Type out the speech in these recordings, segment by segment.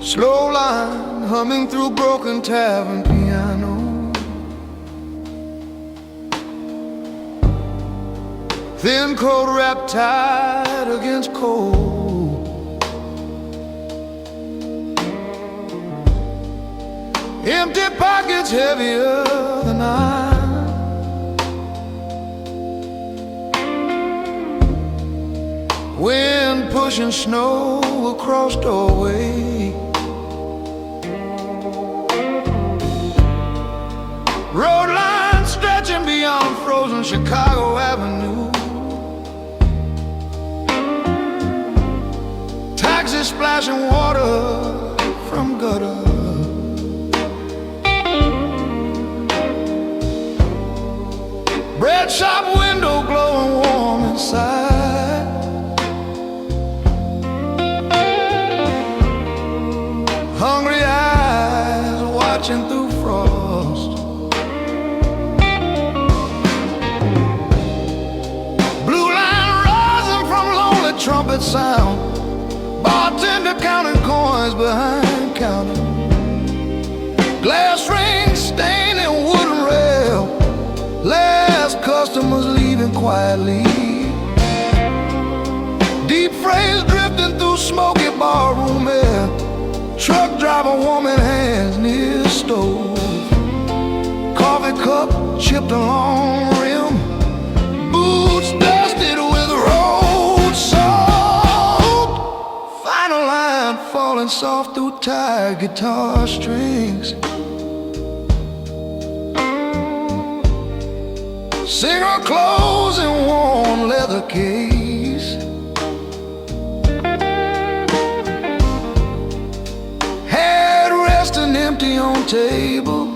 Slow line humming through broken tavern piano. Thin cold wrapped tight against cold. Empty pockets heavier than iron. Wind pushing snow across doorway. Road line stretching beyond frozen Chicago Avenue. Taxis splashing water from gutter. Bread shop window glowing warm inside. Hungry eyes watching through frost. Blue line rising from lonely trumpet sound. Bartender counting coins behind counter. Glass rings staining wooden rail. Last customers leaving quietly. Deep phrase drifting through smoky barroom air. Truck driver warming hands near stove. Coffee cup chipped along rim. Boots dusted with road salt. Final line falling soft through tired guitar strings. Cigarette clothes in worn leather case. Head resting empty on table.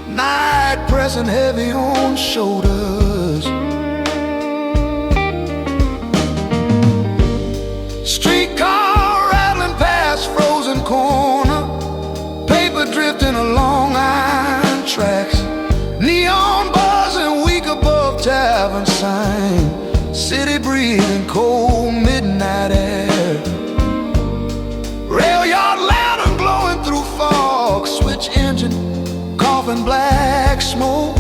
Night pressing heavy on shoulders. Streetcar rattling past frozen corner. Paper drifting along iron tracks. Neon buzzing weak above tavern sign. City breathing cold midnight air. Rail yard lantern glowing through fog. Switch engine coughing black smoke.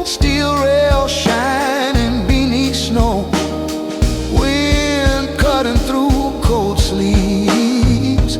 Steel rail shining beneath snow. Wind cutting through cold sleeves.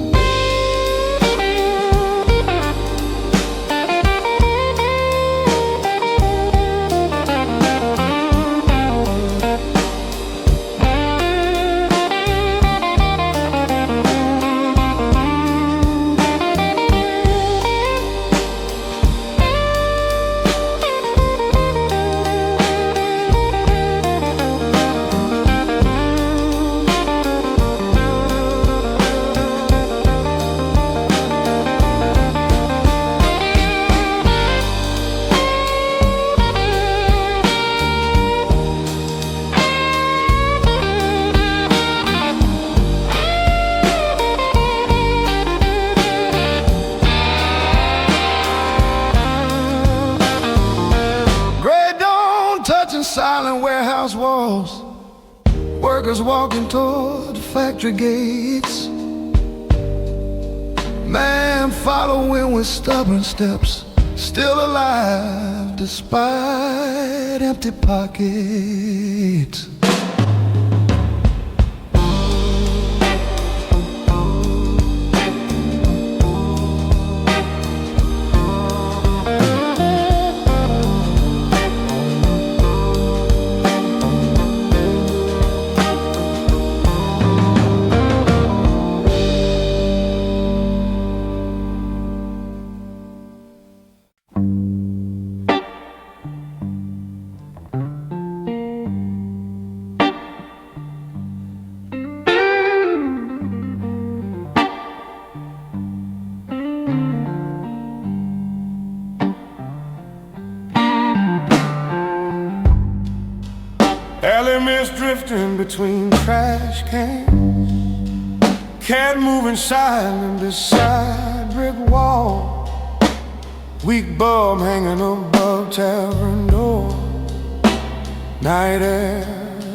Silent warehouse walls. Workers walking toward the factory gates. Man following with stubborn steps. Still alive despite empty pockets. Alley mist drifting between trash cans. Cat moving silent beside brick wall. Weak bulb hanging above tavern door. Night air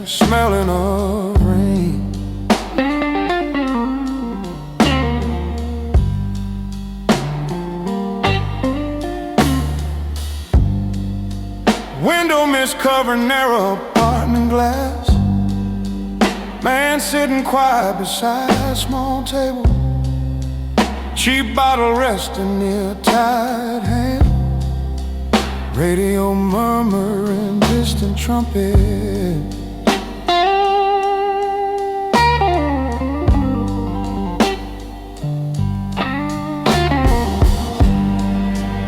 smelling of rain. Window mist covered narrow apartment glass. Man sitting quiet beside a small table. Cheap bottle resting near a tired hand. Radio murmuring distant trumpet.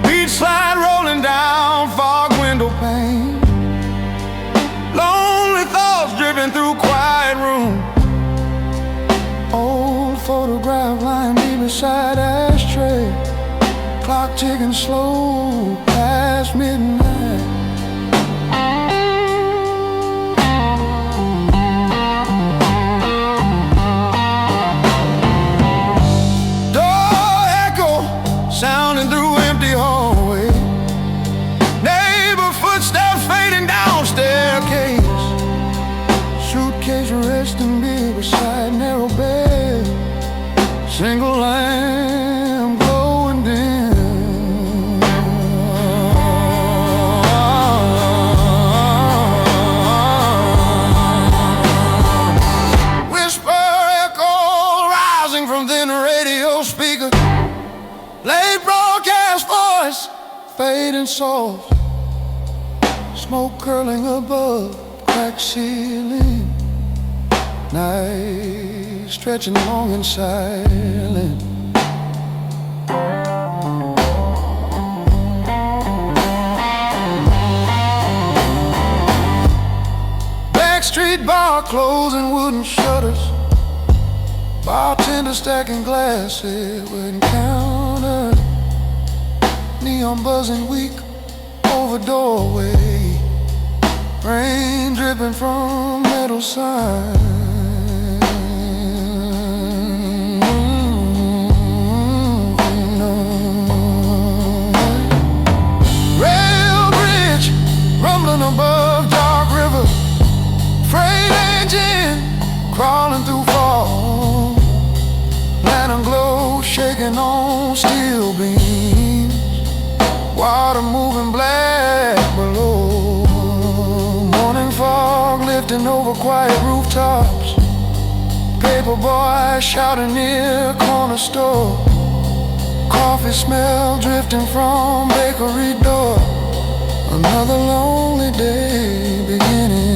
Beach slide rolling down fog window pane. Lonely thoughts dripping through quiet room. Old photograph lying deep beside ashtray. Clock ticking slow past midnight. Door echo sounding through empty hallway. Neighbor footsteps fading down staircase. Suitcase resting big beside narrow bed. Single lamp glowing dim. Whisper echo rising from thin radio speaker. Late broadcast voice fading soft. Smoke curling above cracked ceiling. Night stretching long and silent. Backstreet bar closing wooden shutters. Bartender stacking glasses with encounter. Neon buzzing weak over doorway. Rain dripping from metal signs. Rumbling above dark river. Freight engine crawling through fog. Lantern glow shaking on steel beams. Water moving black below. Morning fog lifting over quiet rooftops. Paper boy shouting near corner store. Coffee smell drifting from bakery door. Another lonely day beginning.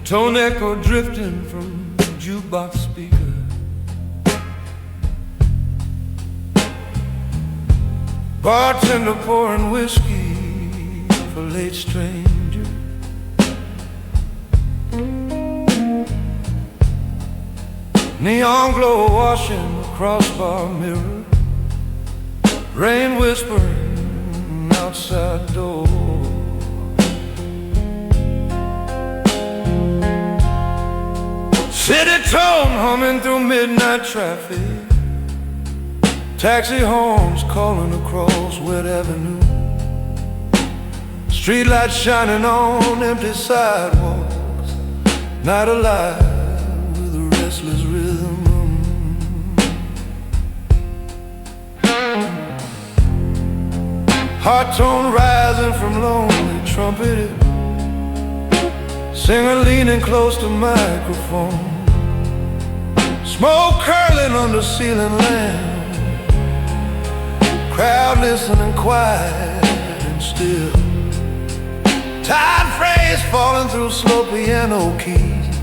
Tone echo drifting from jukebox speaker. Bartender pouring whiskey for late stranger. Neon glow washing the crossbar mirror. Rain whispering outside door. City tone humming through midnight traffic. Taxi horns calling across wet avenue. Streetlights shining on empty sidewalks. Night alive with a restless rhythm. Heart tone rising from lonely trumpeted. Singer leaning close to microphone. Smoke curling under ceiling lamp. Crowd listening quiet and still. Tired phrase falling through slow piano keys.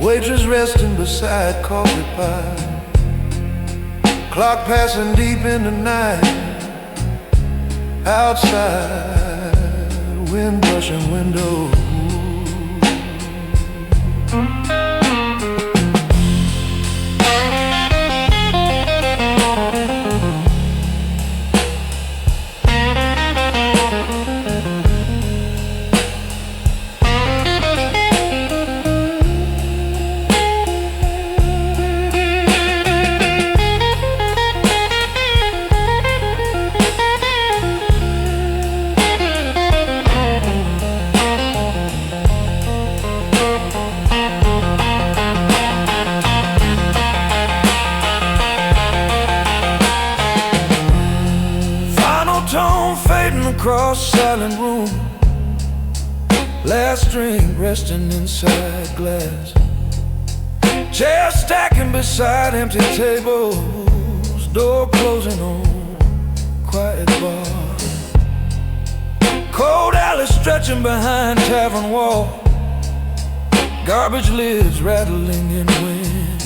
Waitress resting beside coffee pie. Clock passing deep in the night. Outside, wind brushing windows. Tone fading across silent room. Last drink resting inside glass. Chairs stacking beside empty tables. Door closing on quiet bar. Cold alley stretching behind tavern wall. Garbage lids rattling in wind.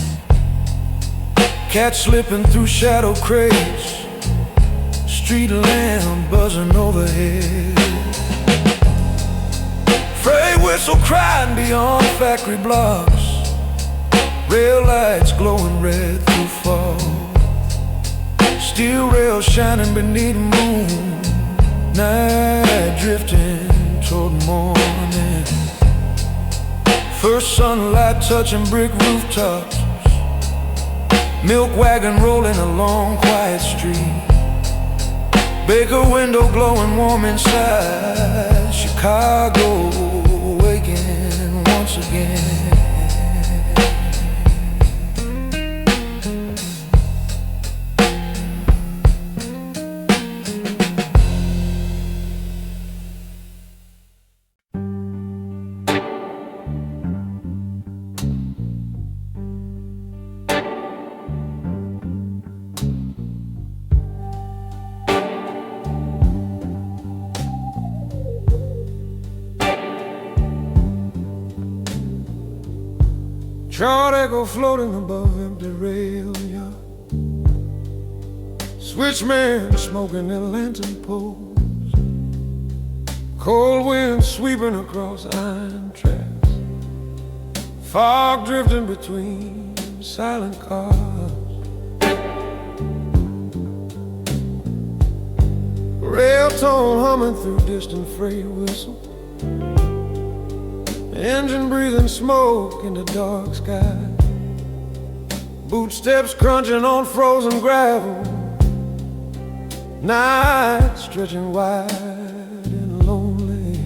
Cats slipping through shadow crates. Street lamp buzzing overhead. Freight whistle crying beyond factory blocks. Rail lights glowing red through fog. Steel rails shining beneath moon. Night drifting toward morning. First sunlight touching brick rooftops. Milk wagon rolling along quiet street. Baker window glowing warm inside. Chicago waking once again. Short echo floating above empty rail yard. Switchman smoking their lantern poles. Cold wind sweeping across iron tracks. Fog drifting between silent cars. Rail tone humming through distant freight whistle. Engine breathing smoke in the dark sky. Boot steps crunching on frozen gravel. Night stretching wide and lonely.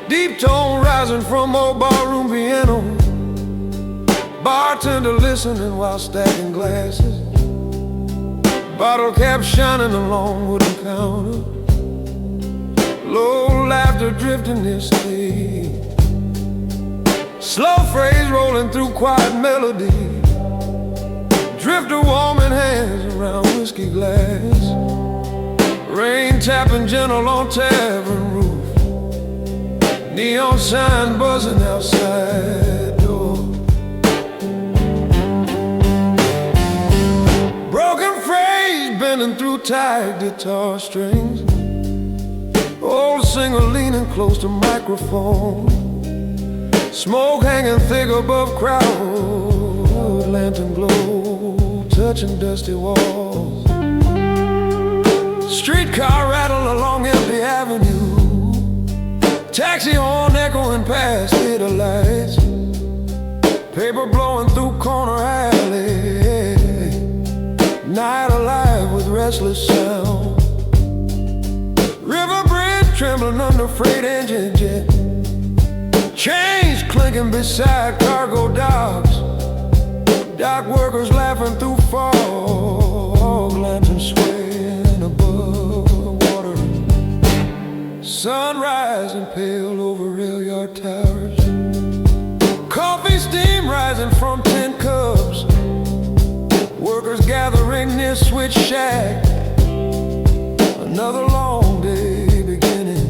Deep tone rising from old barroom piano. Bartender listening while stacking glasses. Bottle cap shining along wooden counter. Low laughter drifting this day. Slow phrase rolling through quiet melody. Drifter warming hands around whiskey glass. Rain tapping gentle on tavern roof. Neon sign buzzing outside door. Broken phrase bending through tired guitar strings. Old singer leaning close to microphone. Smoke hanging thick above crowd. Lantern glow touching dusty walls. Streetcar rattle along empty avenue. Taxi horn echoing past theater lights. Paper blowing through corner alley. Night alive with restless sound. River bridge trembling under freight engine jet. Chains clinking beside cargo docks. Dock workers laughing through fog. Lanterns swaying above water. Sun rising pale over rail yard towers. Coffee steam rising from tin cups. Workers gathering near Switch Shack. Another long day beginning.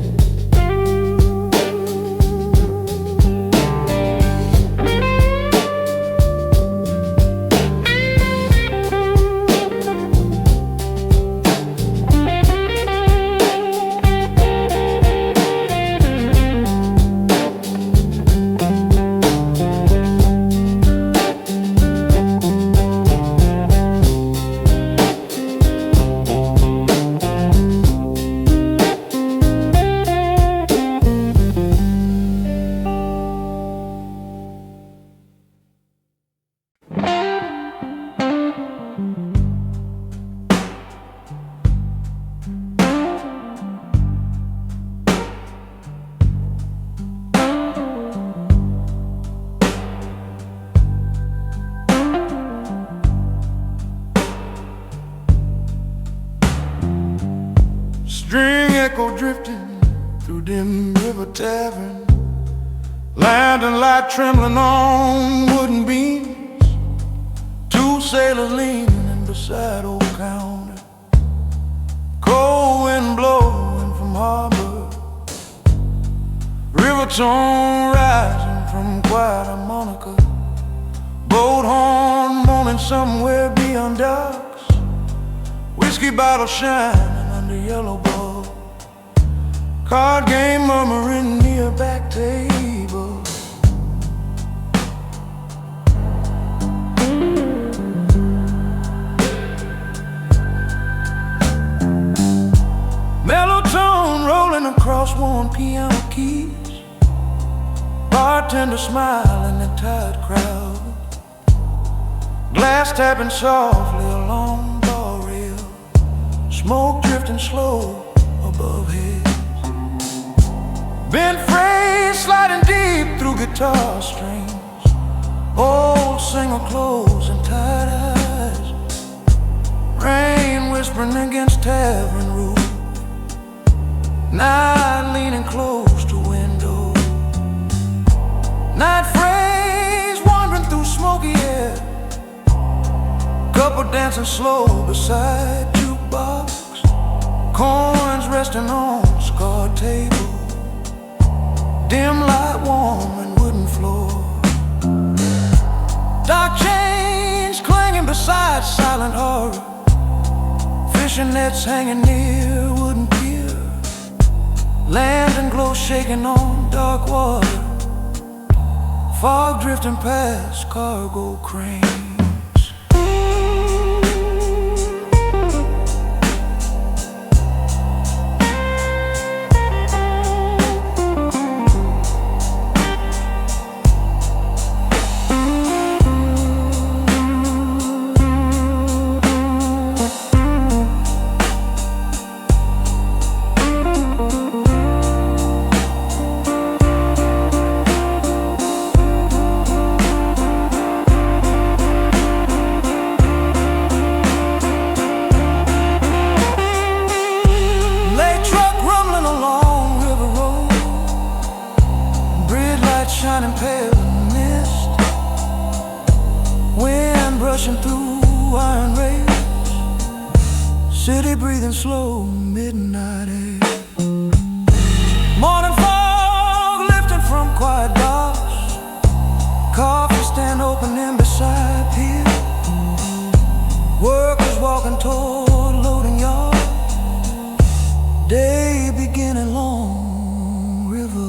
String echo drifting through dim river tavern. Lantern light trembling on wooden beams. Two sailors leaning beside old counter. Cold wind blowing from harbor. River tone rising from quiet harmonica. Boat horn moaning somewhere beyond docks. Whiskey bottle shining under yellow bulbs. Card game murmuring near back table. Mellow tone rolling across worn piano keys. Bartender smiling at tired crowd. Glass tapping softly along bar rail. Smoke drifting slow above heads. Bent phrase sliding deep through guitar strings. Old single clothes and tired eyes. Rain whispering against tavern roof. Night leaning close to window. Night phrase wandering through smoky air. Couple dancing slow beside jukebox. Coins resting on scarred table. Dim light warm and wooden floor. Dark chains clanging beside silent horror. Fishing nets hanging near wooden pier. Lantern glow shaking on dark water. Fog drifting past cargo cranes. Shining pale in the mist. Wind brushing through iron rails. City breathing slow, midnight air. Morning fog lifting from quiet bars. Coffee stand opening beside pier. Workers walking toward loading yard. Day beginning long river.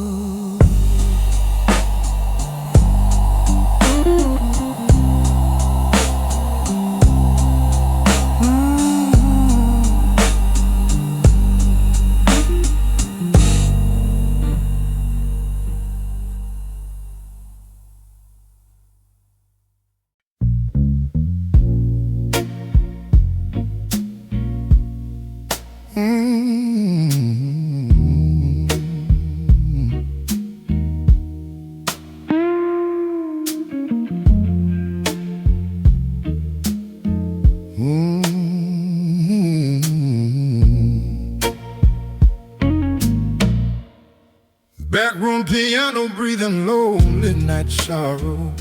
Backroom piano breathing low, midnight sorrow.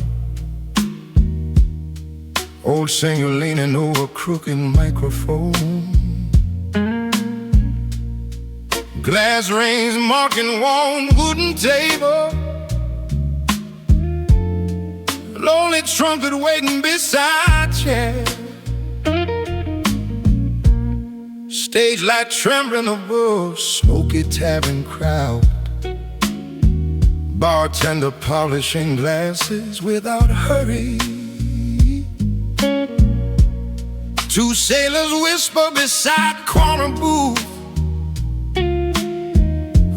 Old singer leaning over crooked microphone. Glass rings marking worn wooden table. Lonely trumpet waiting beside chair. Stage light trembling above smoky tavern crowd. Bartender polishing glasses without hurry. Two sailors whisper beside corner booth.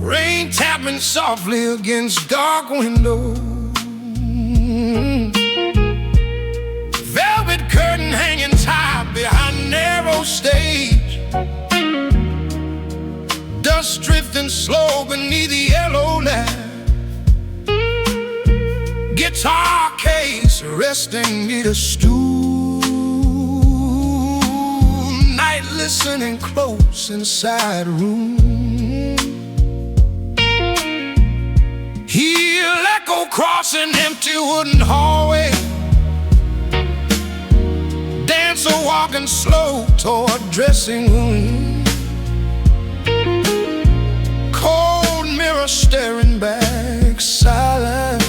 Rain tapping softly against dark windows. Velvet curtain hanging tight behind narrow stage. Dust drifting slow beneath the yellow lamp. Guitar case resting near a stool. Night listening close inside a room. Hear echo cross an empty wooden hallway. Dancer walking slow toward dressing room. Cold mirror staring back silent.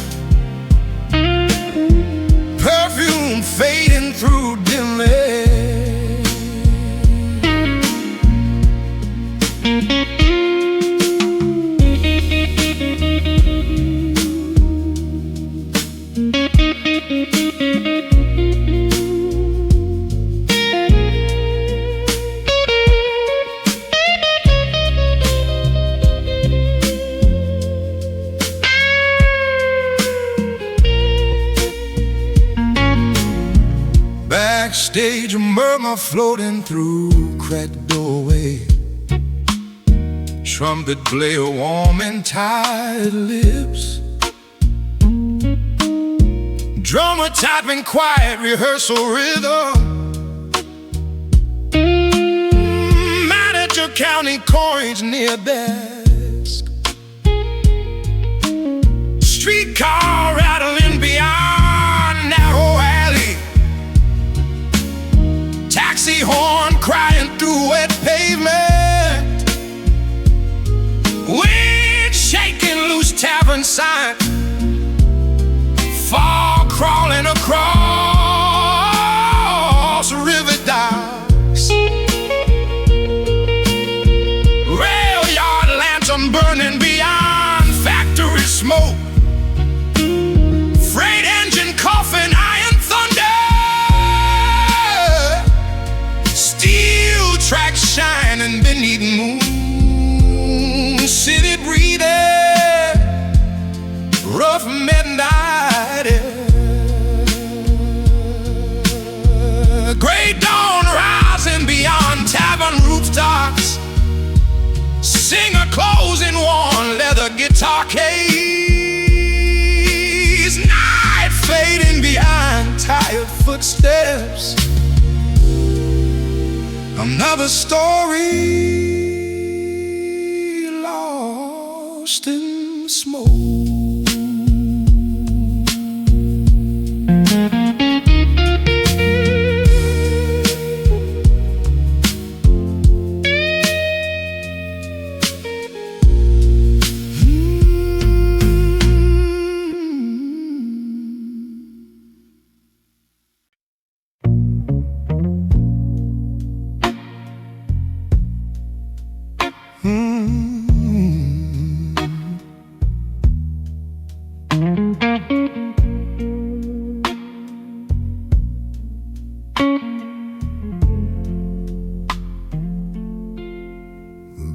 Perfume fading through dimly. Backstage, a murmur floating through cracked doorway. Trumpet player warm and tired lips. Drummer typing quiet rehearsal rhythm. Manager counting coins near desk. Streetcar rattling beyond narrow alley. Taxi horn crying through wet pavement. Wind shaking loose tavern sign. Fog crawling across river docks. Rail yard lantern burning beyond factory smoke. Freight engine coughing iron thunder. Steel tracks shining beneath moon. City breathing rough midnight air. Gray dawn rising beyond tavern rooftops. Singer closing worn leather guitar case. Night fading behind tired footsteps. Another story lost in smoke.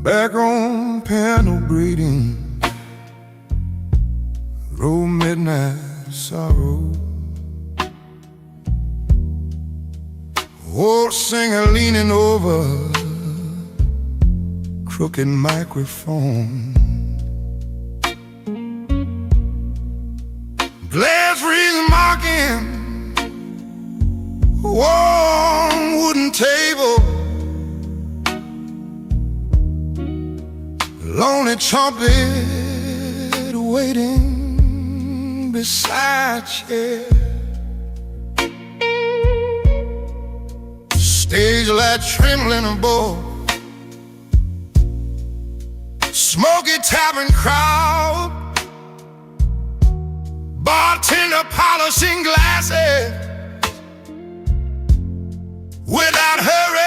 Back on panel breeding, roll midnight sorrow. Old singer leaning over crooked microphone. Glass rings marking warm wooden table. Lonely trumpet waiting beside chair. Stage light trembling above, smoky tavern crowd, bartender polishing glasses without hurry.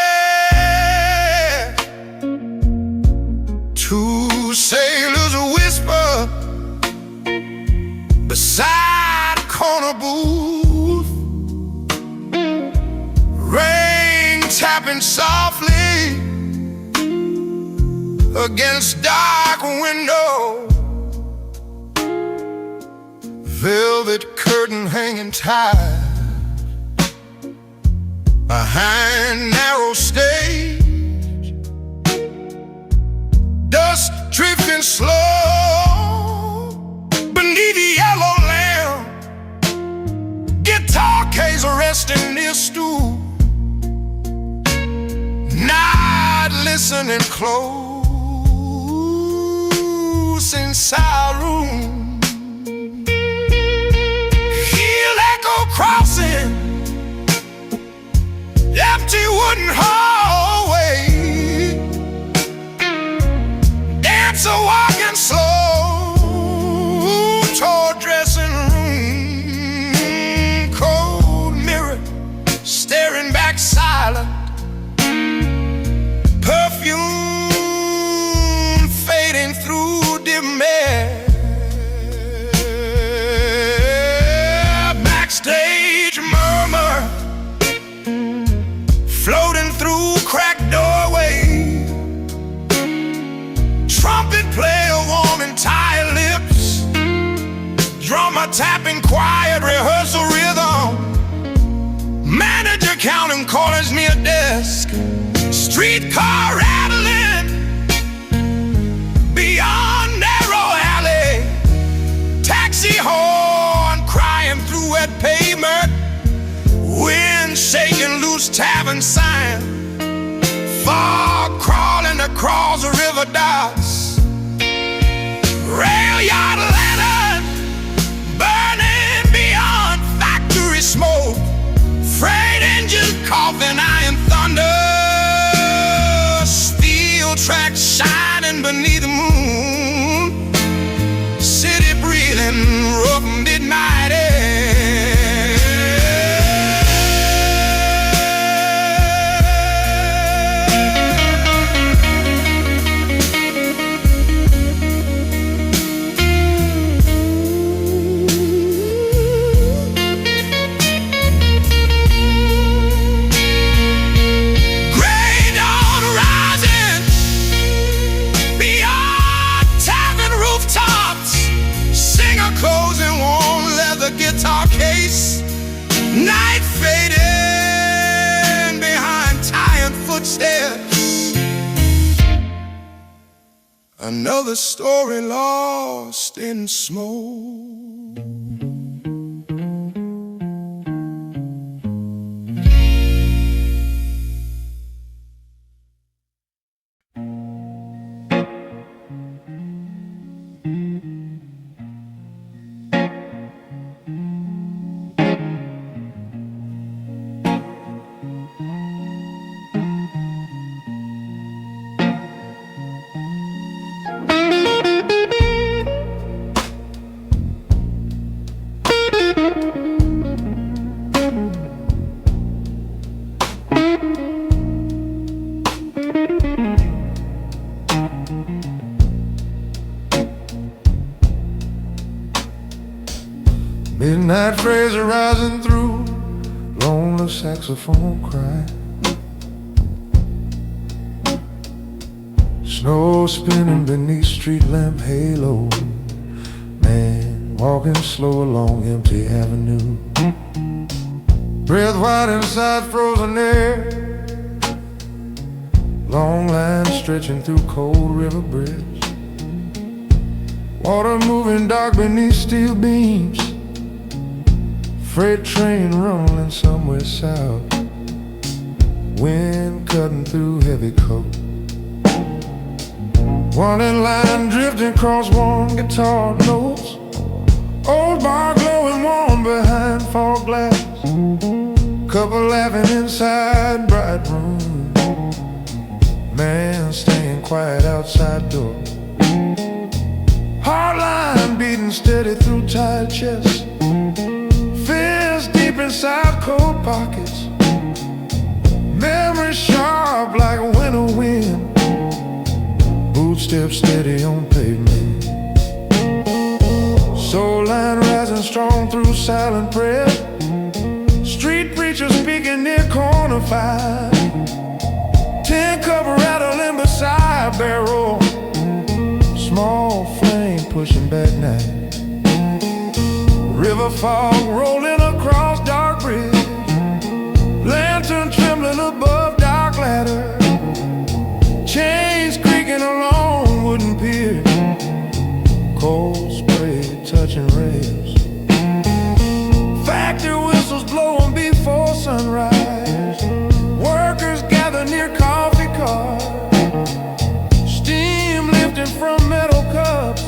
Two sailors whisper beside a corner booth, rain tapping softly against dark window, velvet curtain hanging tight behind narrow stage, dust drifting slow beneath the yellow lamp, guitar case resting near stool, not listening close inside room. Crossing empty wooden hallway, dancer walking slow toward dressing room, cold mirror staring back silent, perfume fading through dim air. Stage murmur floating through cracked doorway, trumpet player warming tired lips, drummer tapping quiet rehearsal rhythm, manager counting quarters near desk, streetcar rattling beyond narrow alley, taxi horn crying through wet pavement, wind shaking loose tavern sign, fog crawling across the river docks, rail yard lantern burning beyond factory smoke, freight engine coughing iron thunder, steel tracks shining beneath the moon, city breathing rough midnight air. Guitar case, night fading behind tired footsteps, another story lost in smoke. Midnight Fraser rising through, lonely saxophone cry, snow spinning beneath street lamp halo, man walking slow along empty avenue, breath white inside frozen air, long lines stretching through cold river bridge, water moving dark beneath steel beams, freight train rumbling somewhere south, wind cutting through heavy coat, one in line drifting across warm guitar notes, old bar glowing warm behind fog glass, Couple laughing inside bright room, man staying quiet outside door. Heart line beating steady through tight chest, fears deep inside cold pockets, memories sharp like a winter wind, footsteps steady on pavement, soul line rising strong through silent prayer, street preacher speaking near corner fire, tin cup rattling beside barrel, small flame pushing back night, river fog rolling across dark bridge, lantern trembling above dark ladder, chains creaking along wooden pier, cold spray touching rails, factory whistles blowing before sunrise, workers gather near coffee cars, steam lifting from metal cups,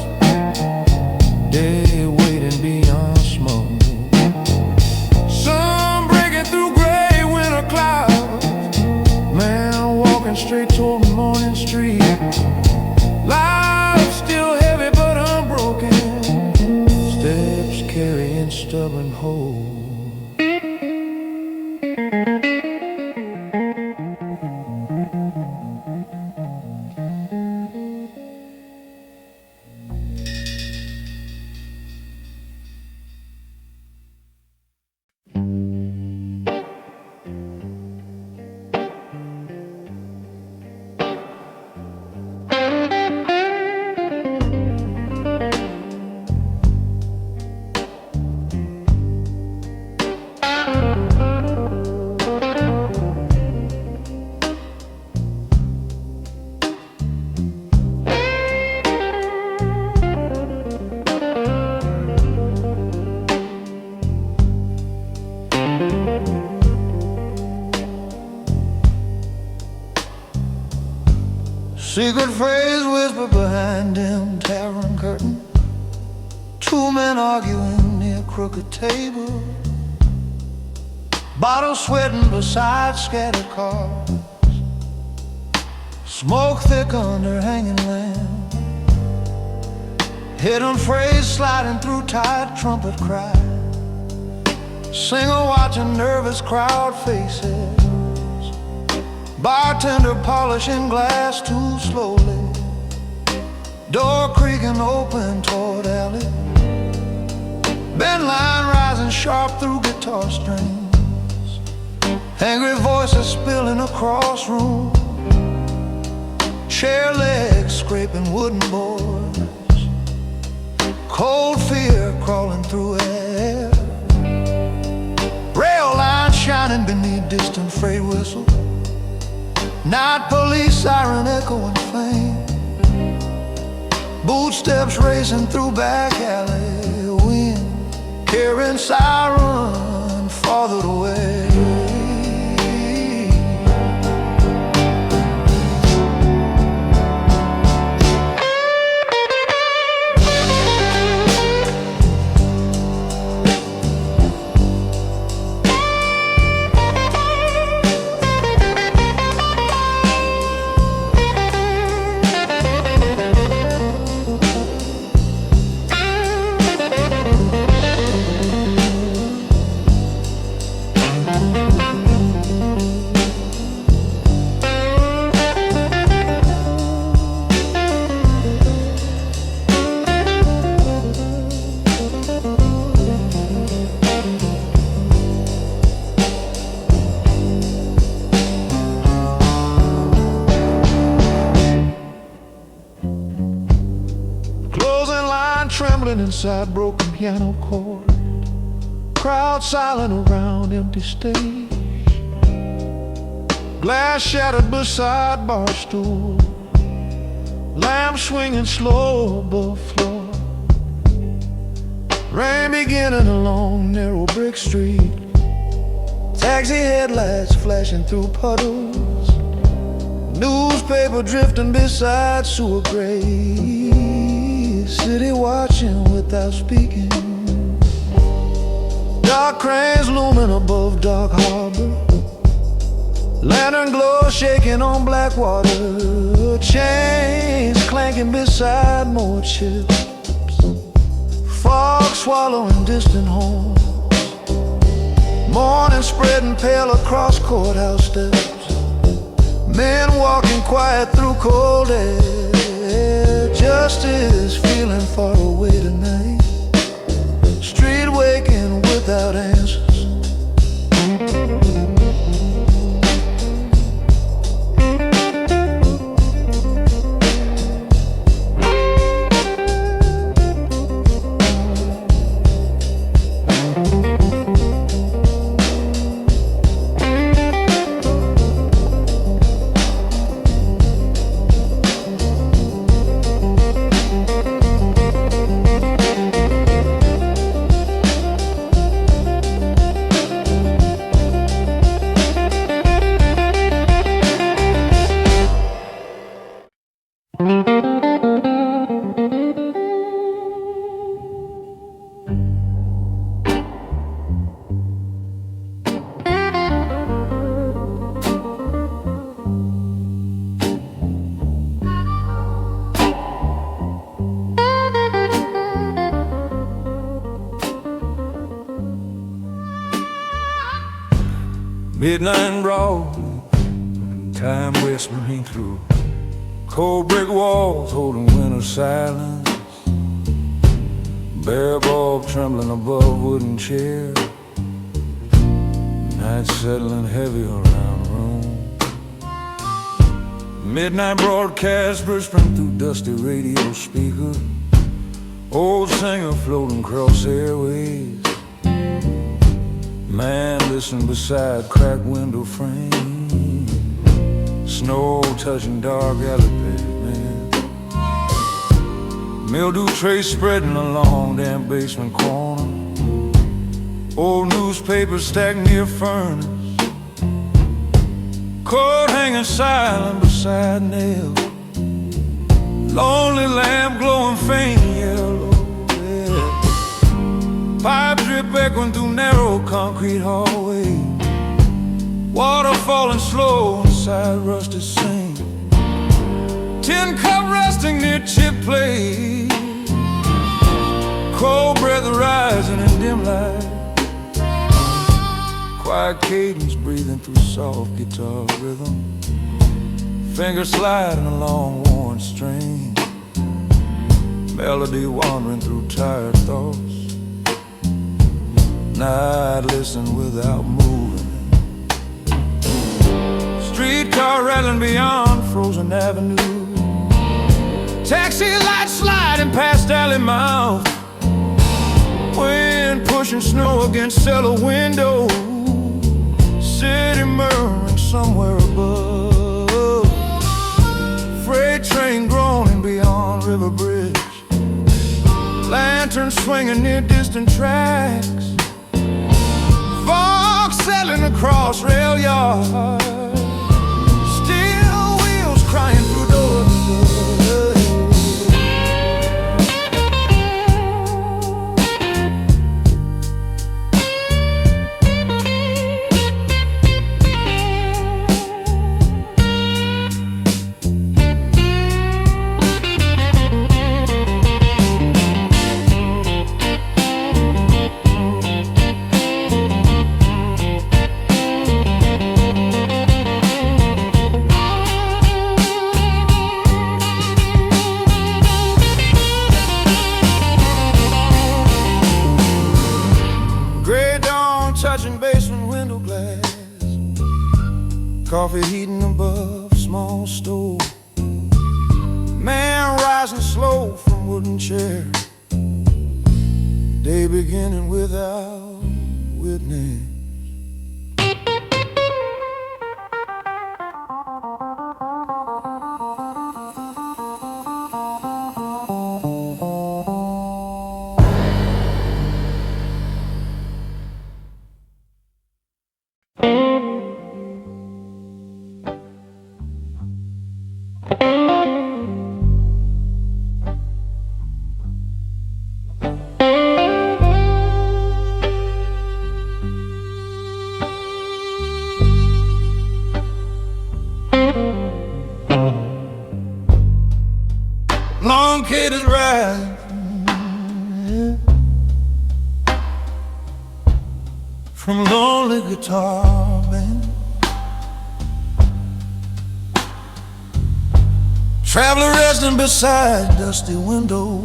day waiting beyond smoke, sun breaking through gray winter clouds, man walking straight toward the morning street, life still heavy but unbroken, steps carrying stubborn hope. Secret phrase whispered behind them tavern curtain, two men arguing near crooked table, bottles sweating beside scattered cars, smoke thick under hanging lamp, hidden phrase sliding through tight trumpet cry, singer watching nervous crowd faces, bartender polishing glass too slowly, door creaking open toward alley, bend line rising sharp through guitar strings, angry voices spilling across room, chair legs scraping wooden boards, cold fear crawling through air, rail line shining beneath distant freight whistle, night police siren echoing faint, boot steps racing through back alley, wind carrying siren farther away. Trembling inside broken piano chord, crowd silent around empty stage, glass shattered beside bar stool, lamp swinging slow above floor, rain beginning along narrow brick street, taxi headlights flashing through puddles, newspaper drifting beside sewer graves, city watching without speaking, Dark cranes looming above dark harbor, lantern glow shaking on black water, chains clanking beside more ships, fog swallowing distant horns, morning spreading pale across courthouse steps, men walking quiet through cold air. Justice feeling far away tonight, street waking without answers. Midnight broad, time whispering through cold brick walls holding winter silence. Bare bulb trembling above wooden chair. Night settling heavy around the room. Midnight broadcast bursting through dusty radio speaker. Old singer floating across airways. Man listening beside cracked window frame. Snow touching dark alley pavement. Mildew trace spreading along damn basement corner. Old newspapers stacked near furnace. Coat hanging silent beside nails. Lonely lamp glowing faint yellow. Pipe drip echoing through narrow concrete hallway. Water falling slow inside rusted sink. Tin cup resting near chip plate. Cold breath rising in dim light. Quiet cadence breathing through soft guitar rhythm. Fingers sliding along worn string. Melody wandering through tired thoughts. Night listen without moving. Streetcar rattling beyond frozen avenue. Taxi lights sliding past alley mouth. Wind pushing snow against cellar window. City murmuring somewhere above. Freight train groaning beyond river bridge. Lanterns swinging near distant tracks. Fog settling across rail yards. Steel wheels crying through doors. Touching basement window glass. Coffee heating above small stove. Man rising slow from wooden chair. Day beginning without witness. beside, yeah, from lonely guitar band. Traveler resting beside dusty window,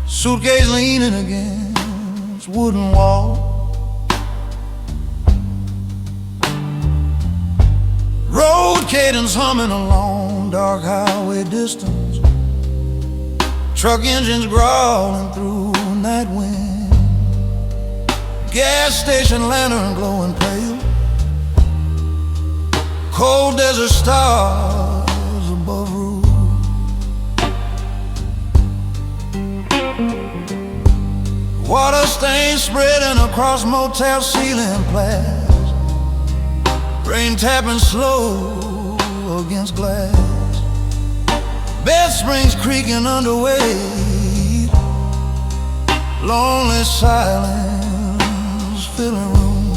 suitcase leaning against wooden wall. Road cadence humming along dark highway distance, truck engines growling through night wind, gas station lantern glowing pale, cold desert stars above roof. Water stains spreading across motel ceiling plats, rain tapping slow against glass, bed springs creaking under weight, lonely silence filling room.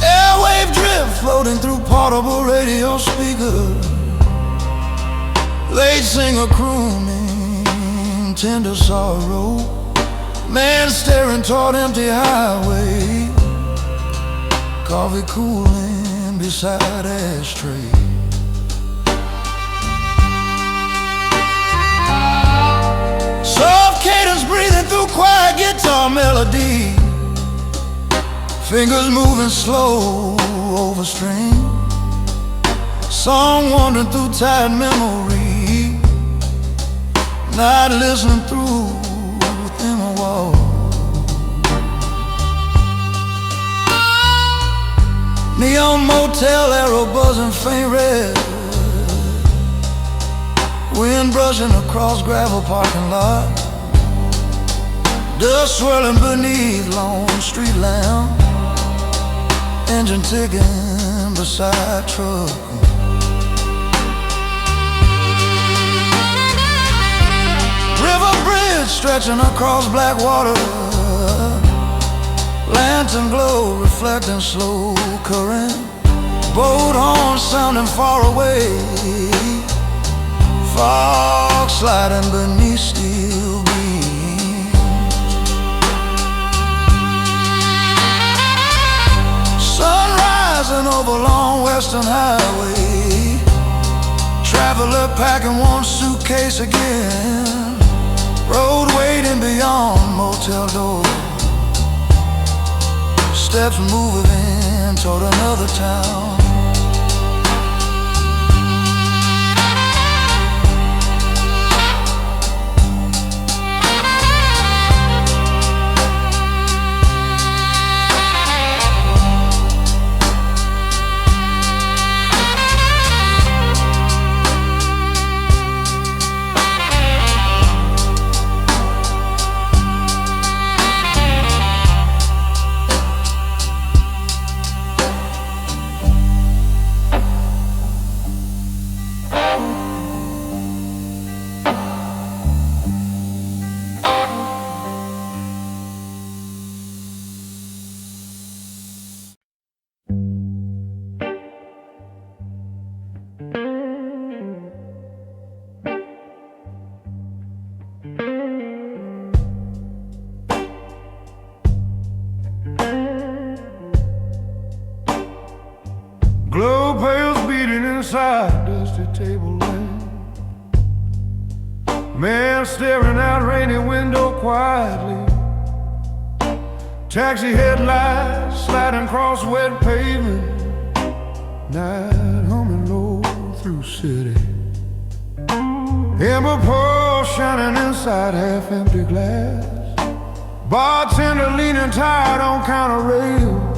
Airwave drift floating through portable radio speakers, late singer crooning tender sorrow, man staring toward empty highway, coffee cooling beside ashtray. Soft cadence breathing through quiet guitar melody, fingers moving slow over string, song wandering through tired memory, not listening through within a wall. Neon motel arrow buzzing faint red, wind brushing across gravel parking lot, dust swirling beneath lone street lamp, engine ticking beside truck. River bridge stretching across black water, lantern glow reflecting slow current, boat horn sounding far away, fog sliding beneath steel beams. Sun rising over long western highway, traveler packing one suitcase again, road waiting beyond motel door, steps moving toward another town. Glow pails beating inside dusty table land, man staring out rainy window quietly, taxi headlights sliding across wet pavement, night humming low through city, amber pearl shining inside half-empty glass, bartender leaning tired on counter rail,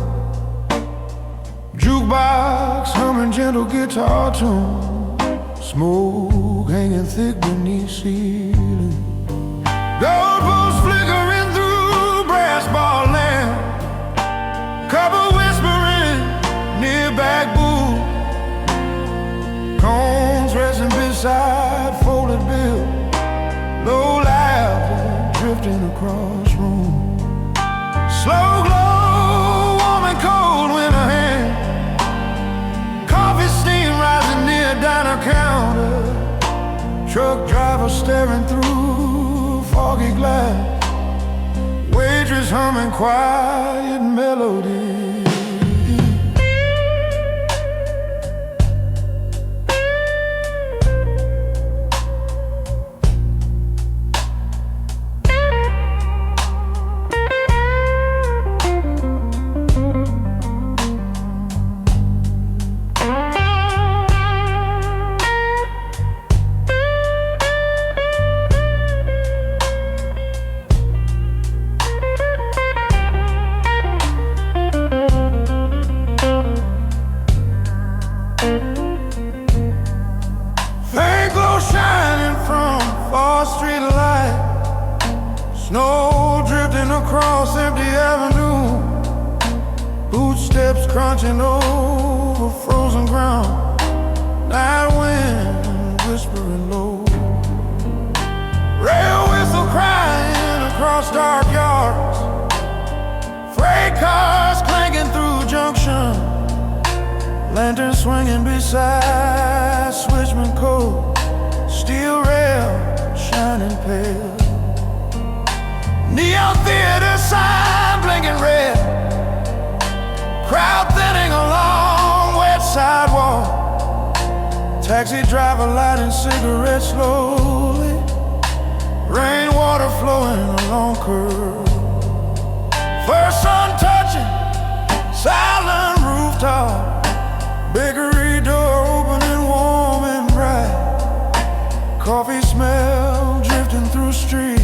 jukebox humming gentle guitar tune, smoke hanging thick beneath ceiling, gold posts flickering through brass bar lamp, couple whispering near back booth, cones resting beside folded bill, low laughter drifting across room, slow glow warm and cold winter hand, coffee steam Truck driver staring through foggy glass, waitress humming quiet melody. Faint glow shining from far street light, snow drifting across empty avenue, footsteps crunching over frozen ground, night wind whispering low, rail whistle crying across dark yards, freight cars clanking through junction, lantern swinging beside switchman code, steel rail shining pale, neon theater sign blinking red, crowd thinning along wet sidewalk, taxi driver lighting cigarettes slowly, rainwater flowing along curb, first sun touching silent rooftop, bakery door opening warm and bright, coffee smell drifting through street,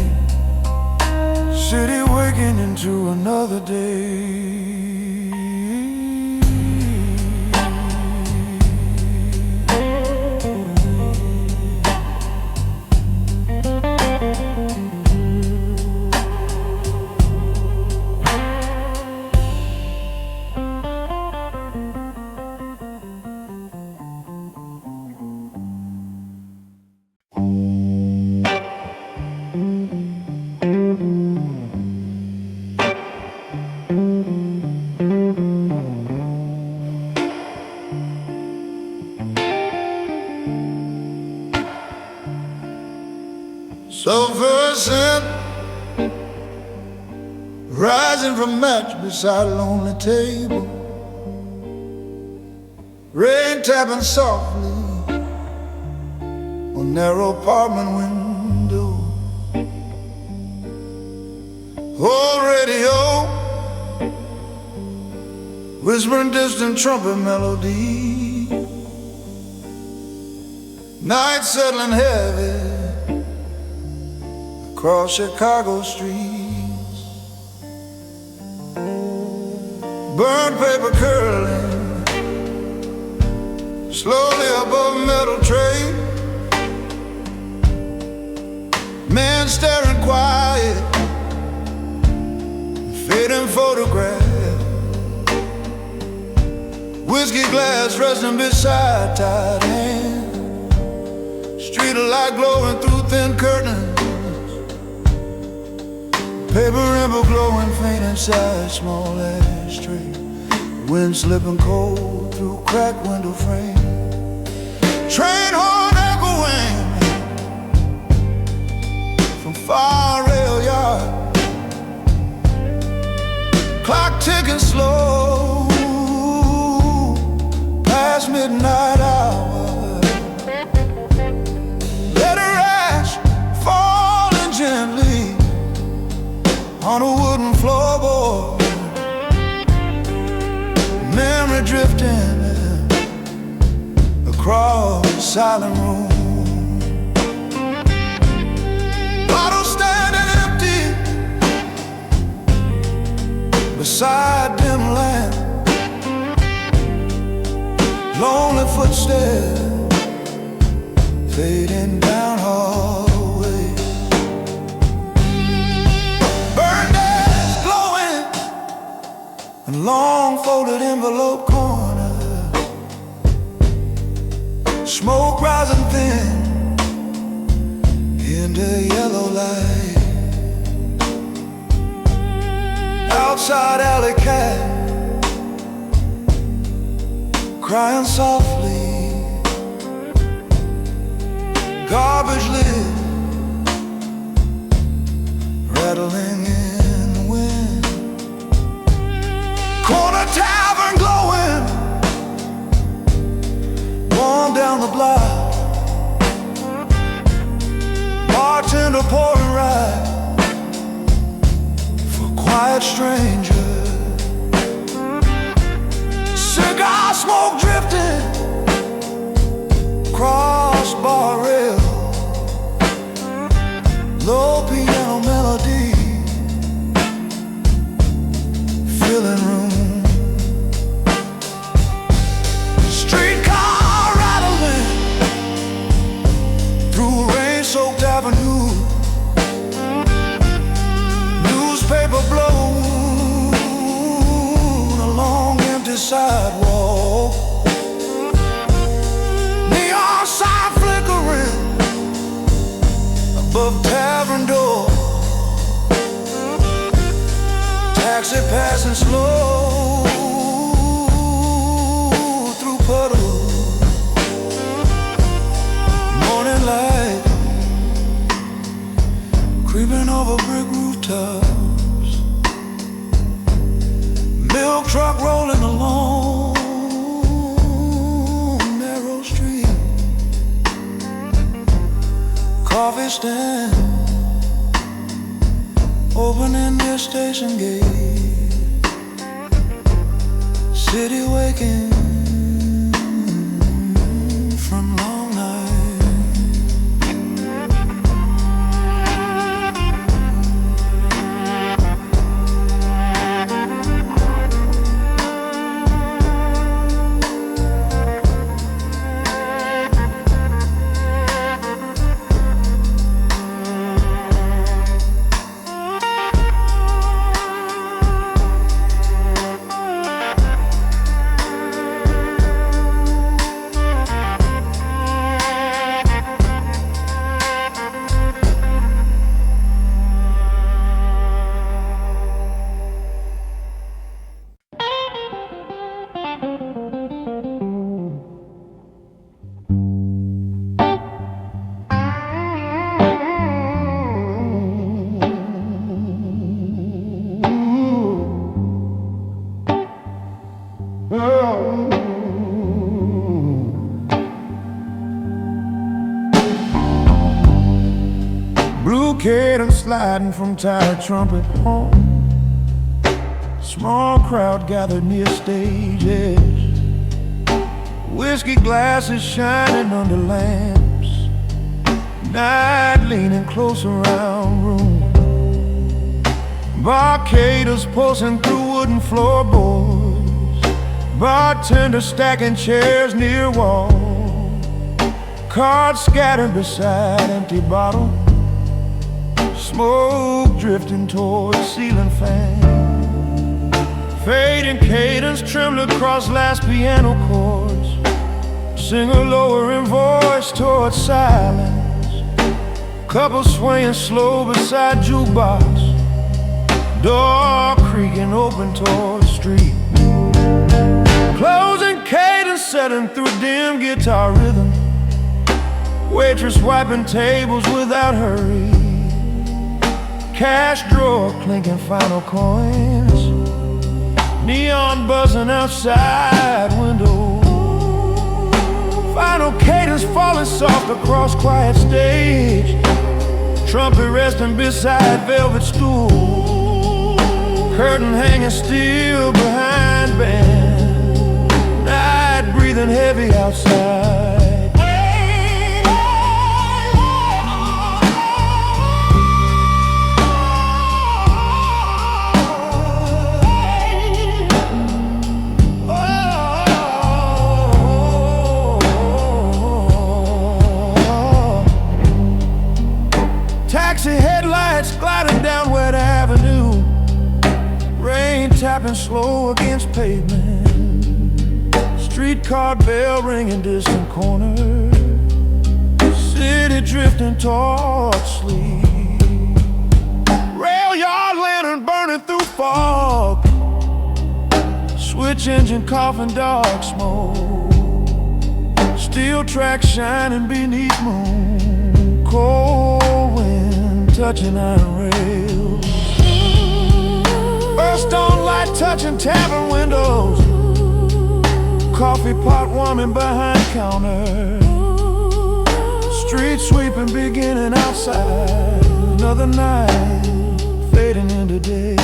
city waking into another day. Sulfur scent rising from match beside a lonely table, rain tapping softly on narrow apartment window, old radio whispering distant trumpet melody, night settling heavy across Chicago streets, burnt paper curling slowly above metal tray, man staring quiet, fading photograph, whiskey glass resting beside tied hand, street light glowing through thin curtains, paper ember glowing faint inside small ashtray, wind slipping cold through cracked window frame, train horn echoing from far rail yard, clock ticking slow past midnight hour, letter ash falling gently on a wooden floorboard, memory drifting across the silent room, bottle standing empty beside dim lamp, lonely footsteps fading down hallway, burned ash glowing in long folded envelope corner, smoke rising thin into yellow light, outside alley cat crying softly, Garbage lid rattling in the wind. Corner tavern glowing, warm down the block. Bartender pouring rye for quiet strangers. Cigar smoke drifting crossbar rail. Low piano melody filling room. Streetcar rattling through a rain-soaked avenue. Newspaper blown along empty sidewalk. Neon sign flickering above tavern door. Taxi passing slow through puddles. Morning light creeping over brick rooftops. Milk truck rolling along narrow street. Coffee stand opening their station gate. City waking from long night. Cadence sliding from tired trumpet horn. Small crowd gathered near stages. Whiskey glasses shining under lamps. Night leaning close around room. Barcaders pulsing through wooden floorboards. Bartender stacking chairs near walls. Cards scattered beside empty bottles. Smoke drifting towards ceiling fan. Fading cadence trimmed across last piano chords. Singer lowering voice towards silence. Couple swaying slow beside jukebox. Door creaking open towards street. Closing cadence setting through dim guitar rhythm. Waitress wiping tables without hurry. Cash drawer clinking final coins. Neon buzzing outside window. Final cadence falling soft across quiet stage. Trumpet resting beside velvet stool. Curtain hanging still behind band. Night breathing heavy outside. Taxi headlights gliding down wet avenue. Rain tapping slow against pavement. Streetcar bell ringing distant corners. City drifting towards sleep. Rail yard lantern burning through fog. Switch engine coughing dark smoke. Steel tracks shining beneath moon. cold wind touching iron rails, burst on light touching tavern windows, coffee pot warming behind counter, street sweeping beginning outside, another night fading into day.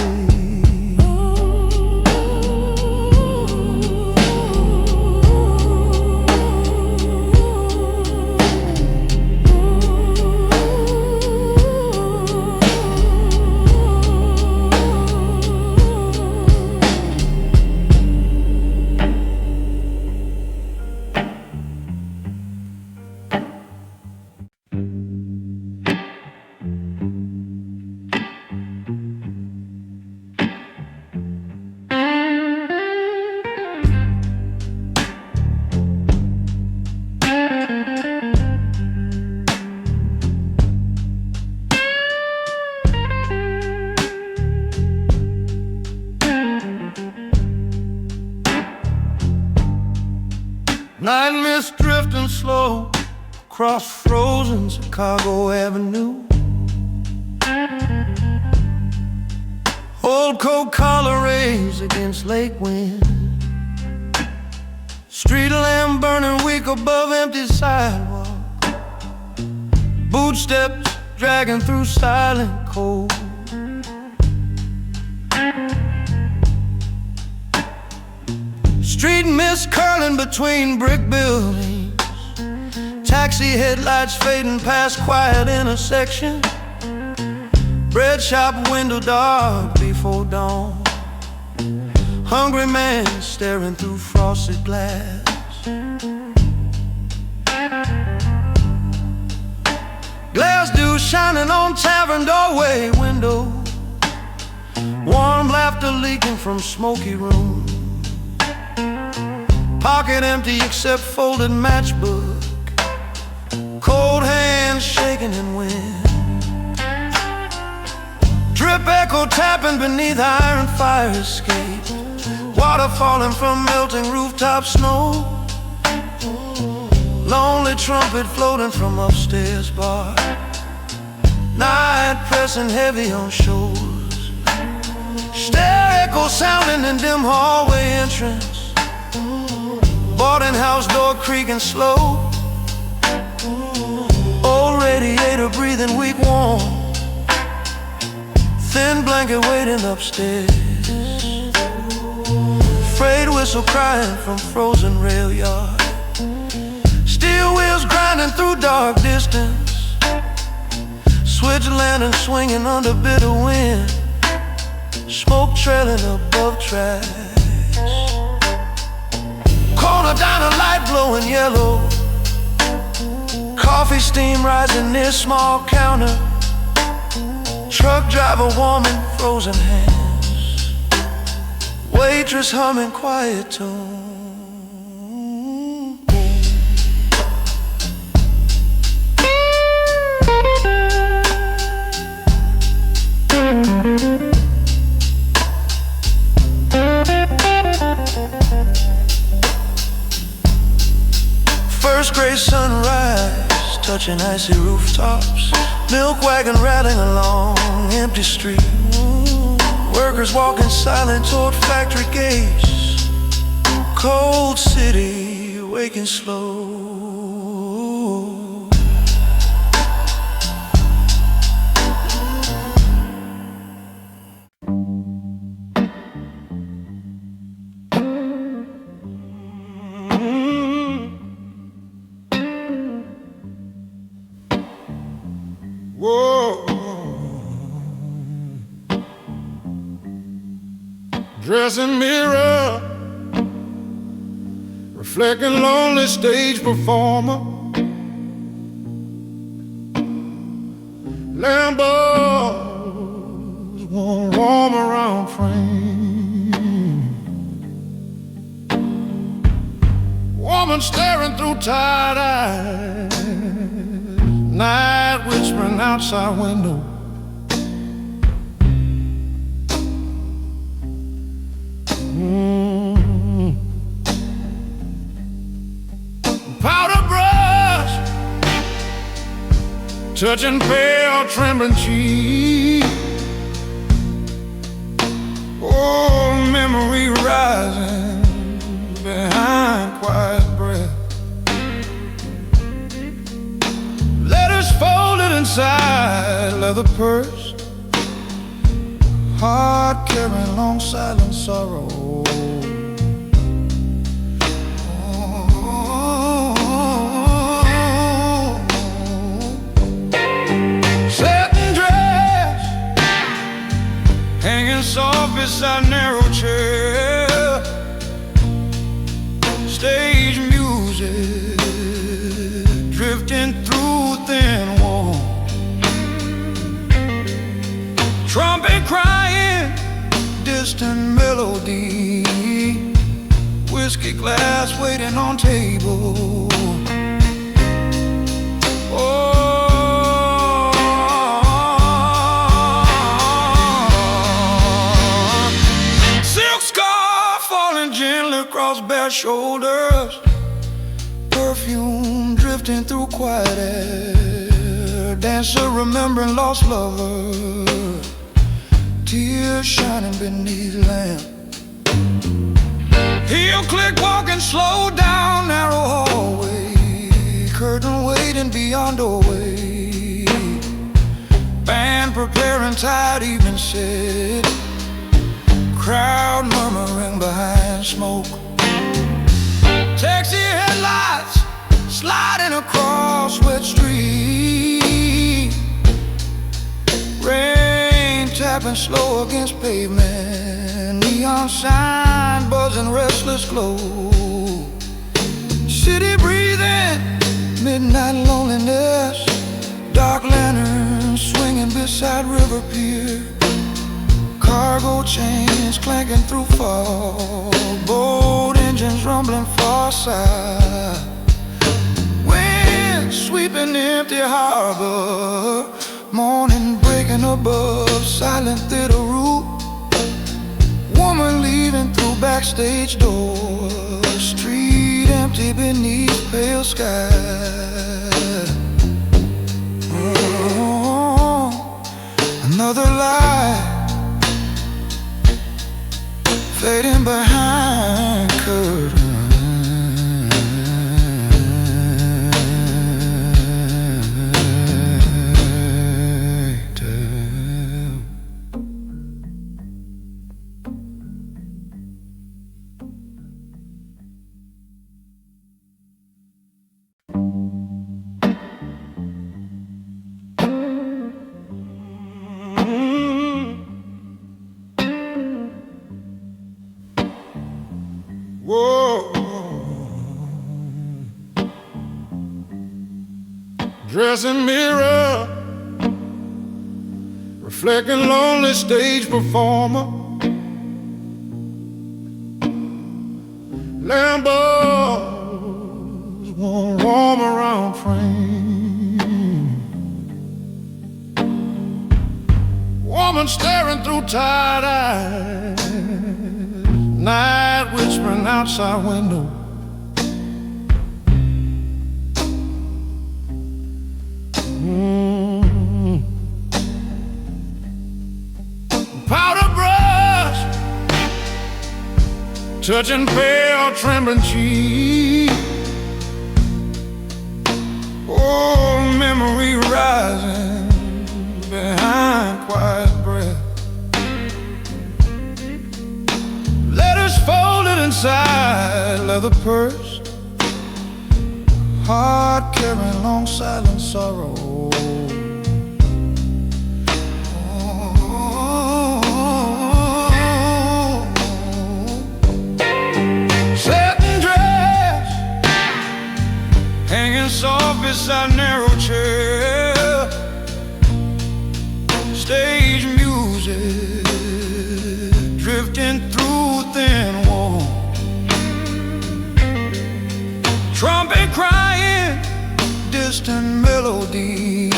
Night mist drifting slow across frozen Chicago Avenue. Old coat collar rays against lake wind. Street lamp burning weak above empty sidewalk. Boot steps dragging through silent cold. Street mist curling between brick buildings. Taxi headlights fading past quiet intersection. Bread shop window dark before dawn. Hungry man staring through frosted glass. Glass dew shining on tavern doorway window. Warm laughter leaking from smoky rooms. Pocket empty except folded matchbook. Cold hands shaking in wind. Drip echo tapping beneath iron fire escape. Water falling from melting rooftop snow. Lonely trumpet floating from upstairs bar. Night pressing heavy on shoulders. Stair echo sounding in dim hallway entrance. Boarding house door creaking slow. Old radiator breathing weak warm. Thin blanket waiting upstairs. Freight whistle crying from frozen rail yard. Steel wheels grinding through dark distance. Switch lantern swinging under bitter wind. Smoke trailing above tracks. Corner diner light glowing yellow. Coffee steam rising near small counter. Truck driver warming frozen hands. Waitress humming quiet tune. First gray sunrise touching icy rooftops. Milk wagon rattling along empty street. Workers walking silent toward factory gates. Cold city waking slow. Whoa. Dressing mirror, reflecting lonely stage performer. Lambos won't roam around frame. Woman staring through tired eyes. Night whispering outside window. Powder brush touching pale, trembling cheek. Oh, memory rising behind quiet breath. Letters folded inside leather purse, heart carrying long silent sorrow. Soft beside narrow chair, stage music drifting through thin wall, trumpet crying distant melody, whiskey glass waiting on table. Across bare shoulders, perfume drifting through quiet air, dancer remembering lost lover, tears shining beneath lamp. Heel click walking slow down narrow hallway, curtain waiting beyond doorway, band preparing tired evening set, crowd murmuring behind smoke. Taxi headlights sliding across wet street, rain tapping slow against pavement, neon sign buzzing restless glow. City breathing, midnight loneliness, dark lanterns swinging beside river pier, cargo chains clanking through fog, boat engines rumbling far side, wind sweeping empty harbor, morning breaking above silent theater roof, woman leaving through backstage door, street empty beneath pale sky. Oh, another lie fading behind curtains. Whoa, dressing mirror, reflecting lonely stage performer, Lambos won't roam around frame, woman staring through tired eyes, night whispering outside window. Powder brush touching pale, trembling cheek. Oh, memory rising behind quiet breath. Folded inside leather purse, heart carrying long silent sorrow. Satin dress hanging soft beside narrow chair, stage music drifting through thin wall, trumpet crying distant melody,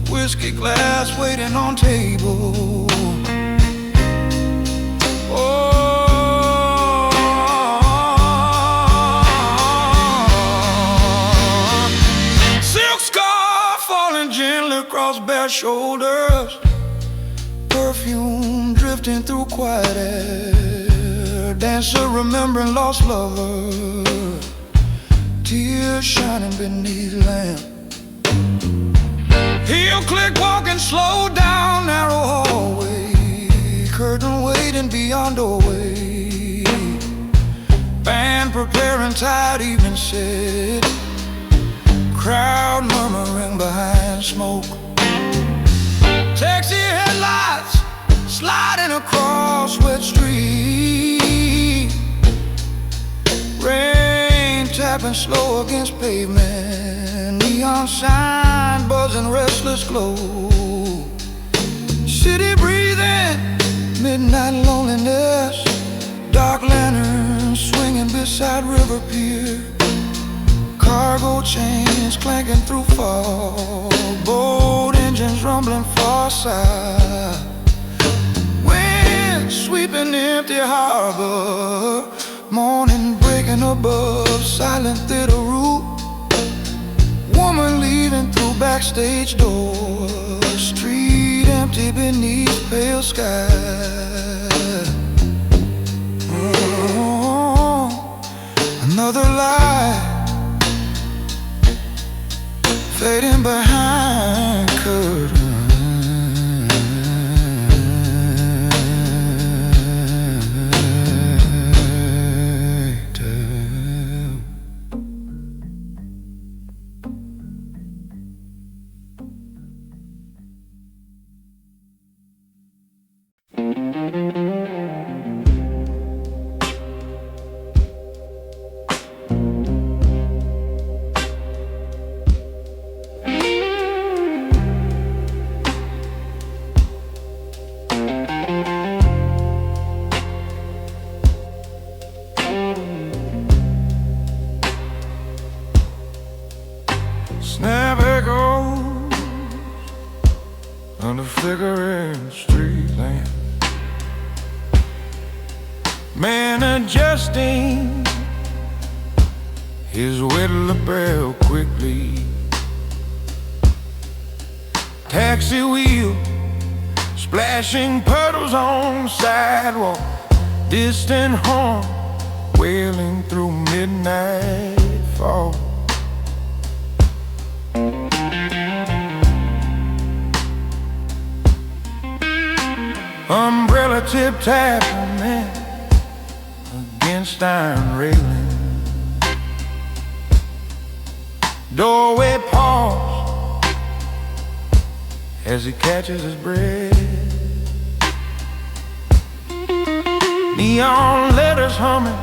whiskey glass waiting on table. Silk scarf shoulders, perfume drifting through quiet air, dancer remembering lost lover, tears shining beneath lamp. Heel click walking slow down narrow hallway, curtain waiting beyond doorway, band preparing tired evening set, crowd murmuring behind smoke. Taxi headlights sliding across wet street, rain tapping slow against pavement, neon sign buzzing restless glow. City breathing, midnight loneliness, dark lanterns swinging beside river pier, cargo chains clanking through fog, boat engines rumbling far side, wind sweeping empty harbor, morning breaking above silent theater roof, woman leaving through backstage door, street empty beneath pale sky. Oh, another lie fading behind curtains. Snap echoes under flickering street lamp, man adjusting his wet lapel quickly, taxi wheel splashing puddles on sidewalk, distant horn wailing through midnight fog. Umbrella tip tapping against iron railing, doorway pause as he catches his breath, neon letters humming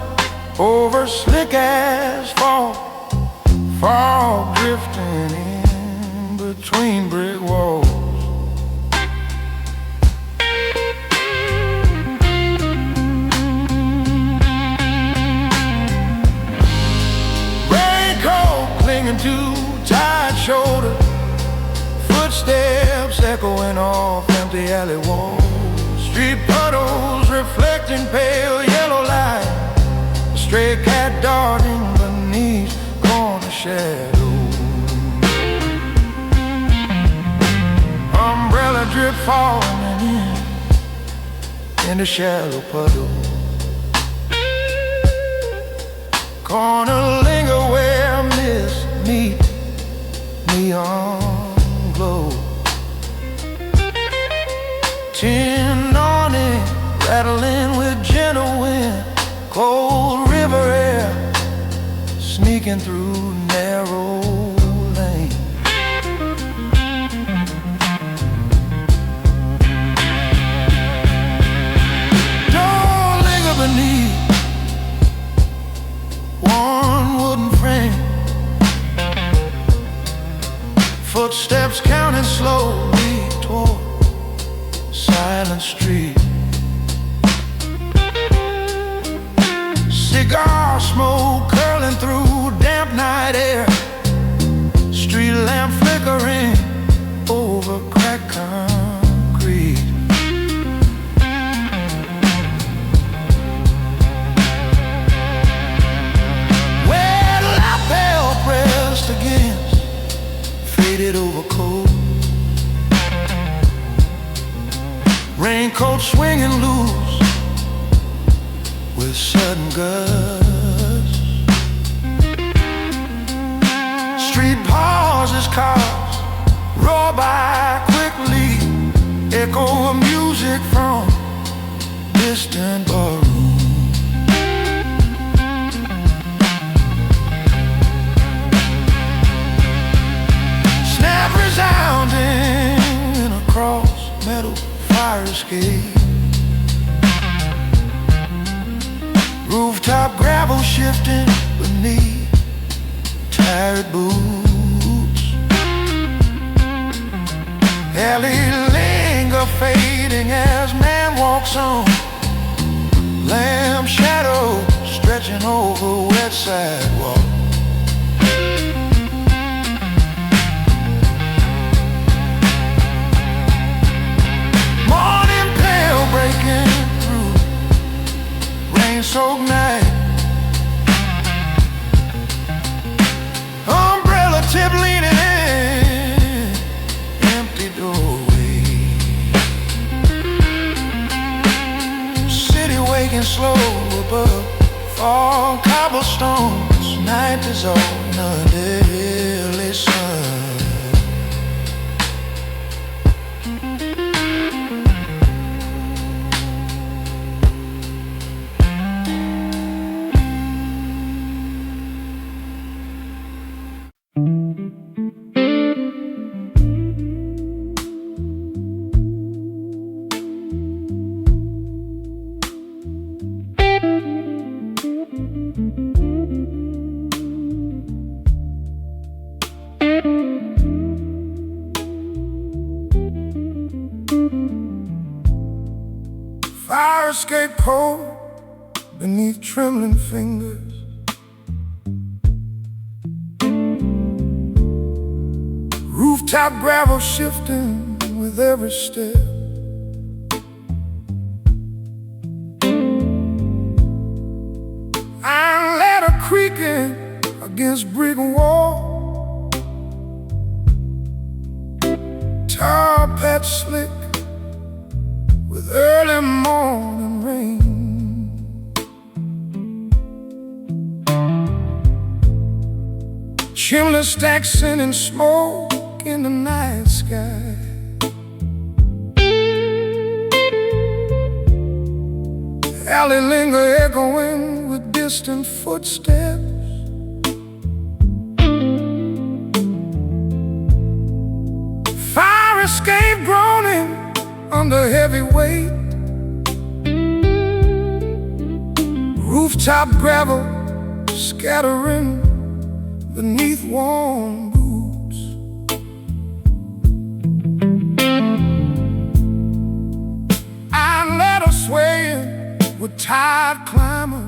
over slick asphalt, fog drifting in between brick walls. Too tired shoulder, footsteps echoing off empty alley walls, street puddles reflecting pale yellow light, a stray cat darting beneath corner shadows, umbrella drip falling in the shallow puddle, corner linger where mist meet neon glow, tin awning rattling with gentle wind, cold river air sneaking through narrow lanes. Don't linger beneath one wooden frame, footsteps counting slowly toward silent street, cigar smoke curling through damp night air, street lamp flickering over cracked concrete. Where lapel pressed against faded overcoat, Raincoat swinging loose with sudden gusts. Street pauses, cars roar by quickly, echo of music from distant ballroom. Snap resounding across metal fire escape. Rooftop gravel shifting beneath tired boots. Alley linger fading as man walks on. Lamb shadow stretching over wet sidewalk. Morning pale breaking through rain-soaked night. Umbrella tip leaning in, empty doorway. City waking slow above fall cobblestones. Night dissolving under early sun. Fire escape cold beneath trembling fingers. Rooftop gravel shifting with every step. Iron ladder creaking against brick wall. Tar patch slick with early morning rain. Chimney stacks sending smoke in the night sky. Alley linger echoing with distant footsteps. Fire escape groaning under heavy weight. Rooftop gravel scattering beneath warm boots. Iron ladder swaying with tide climber.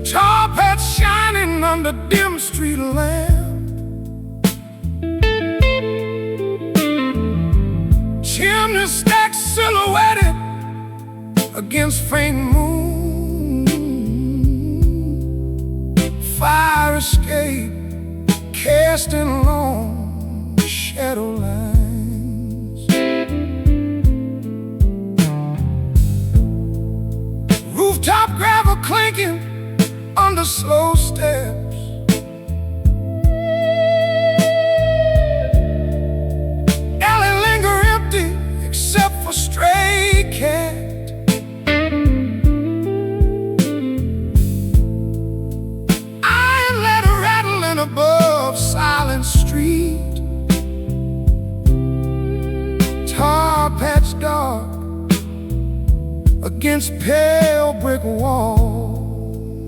Tar patch shining under dim street lamp. Chimney stacks silhouetted against faint moon. Fire escape casting long shadow lines. Rooftop gravel clinking under slow steps. Except for stray cat. Iron ladder rattling above silent street. Tar patch dark against pale brick wall.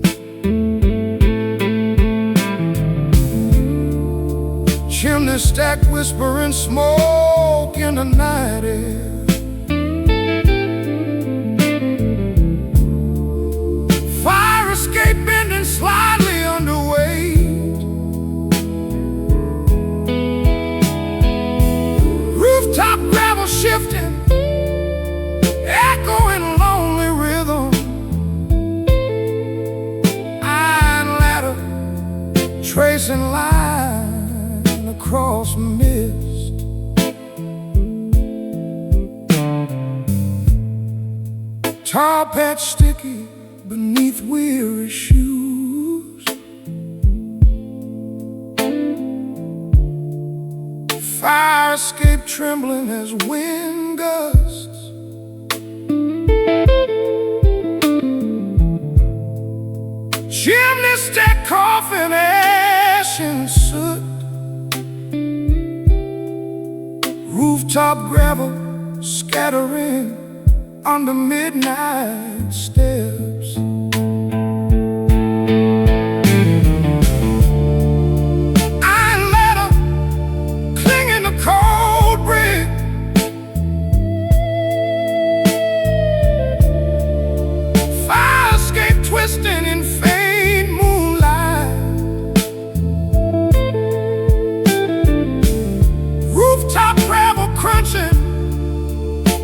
Chimney stack whispering smoke in the night air. Fire escape bending slightly underweight. Rooftop gravel shifting, echoing lonely rhythm. Iron ladder tracing line across mid tar patch sticky beneath weary shoes. Fire escape trembling as wind gusts. Chimney stack coffin ash and soot. Rooftop gravel scattering under midnight steps. Iron ladder clinging to cold brick. Fire escape twisting in faint moonlight. Rooftop gravel crunching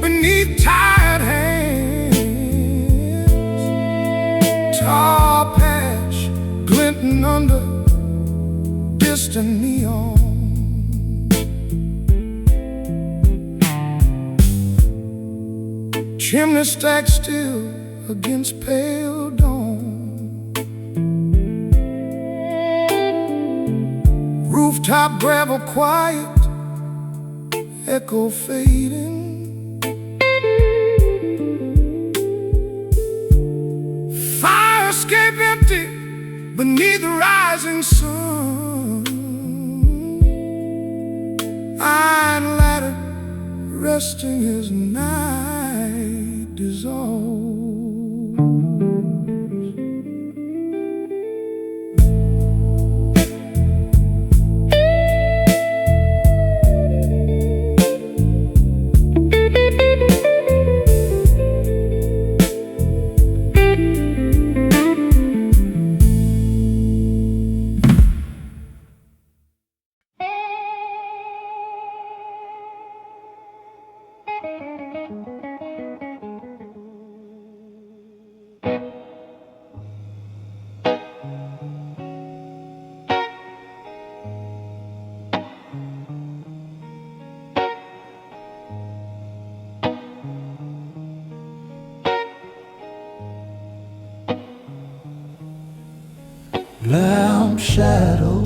beneath tired hands. Tar patch glinting under distant neon. Chimney stack still against pale dawn. Rooftop gravel quiet, echo fading. Fire escape empty beneath the rising sun. Iron ladder resting as night dissolves. Lamp shadow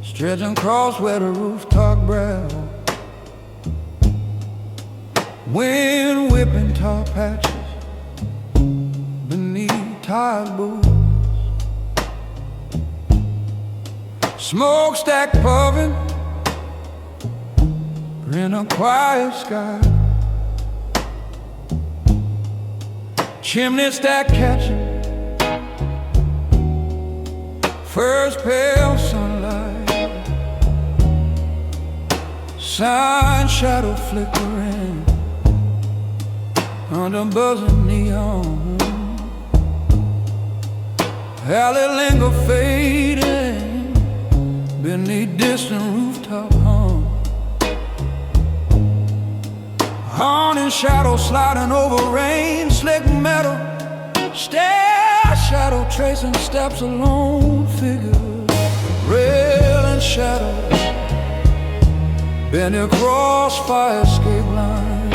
stretching across where the rooftop gravel. Wind whipping tar patches beneath tired boots. Smokestack puffing in a quiet sky. Chimney stack catching first pale sunlight. Sign shadow flickering under buzzing neon. Alley linger fading beneath distant rooftop hum. Haunting shadow sliding over rain, slick metal stair shadow tracing steps alone figures. Rail and shadow bending across fire escape line.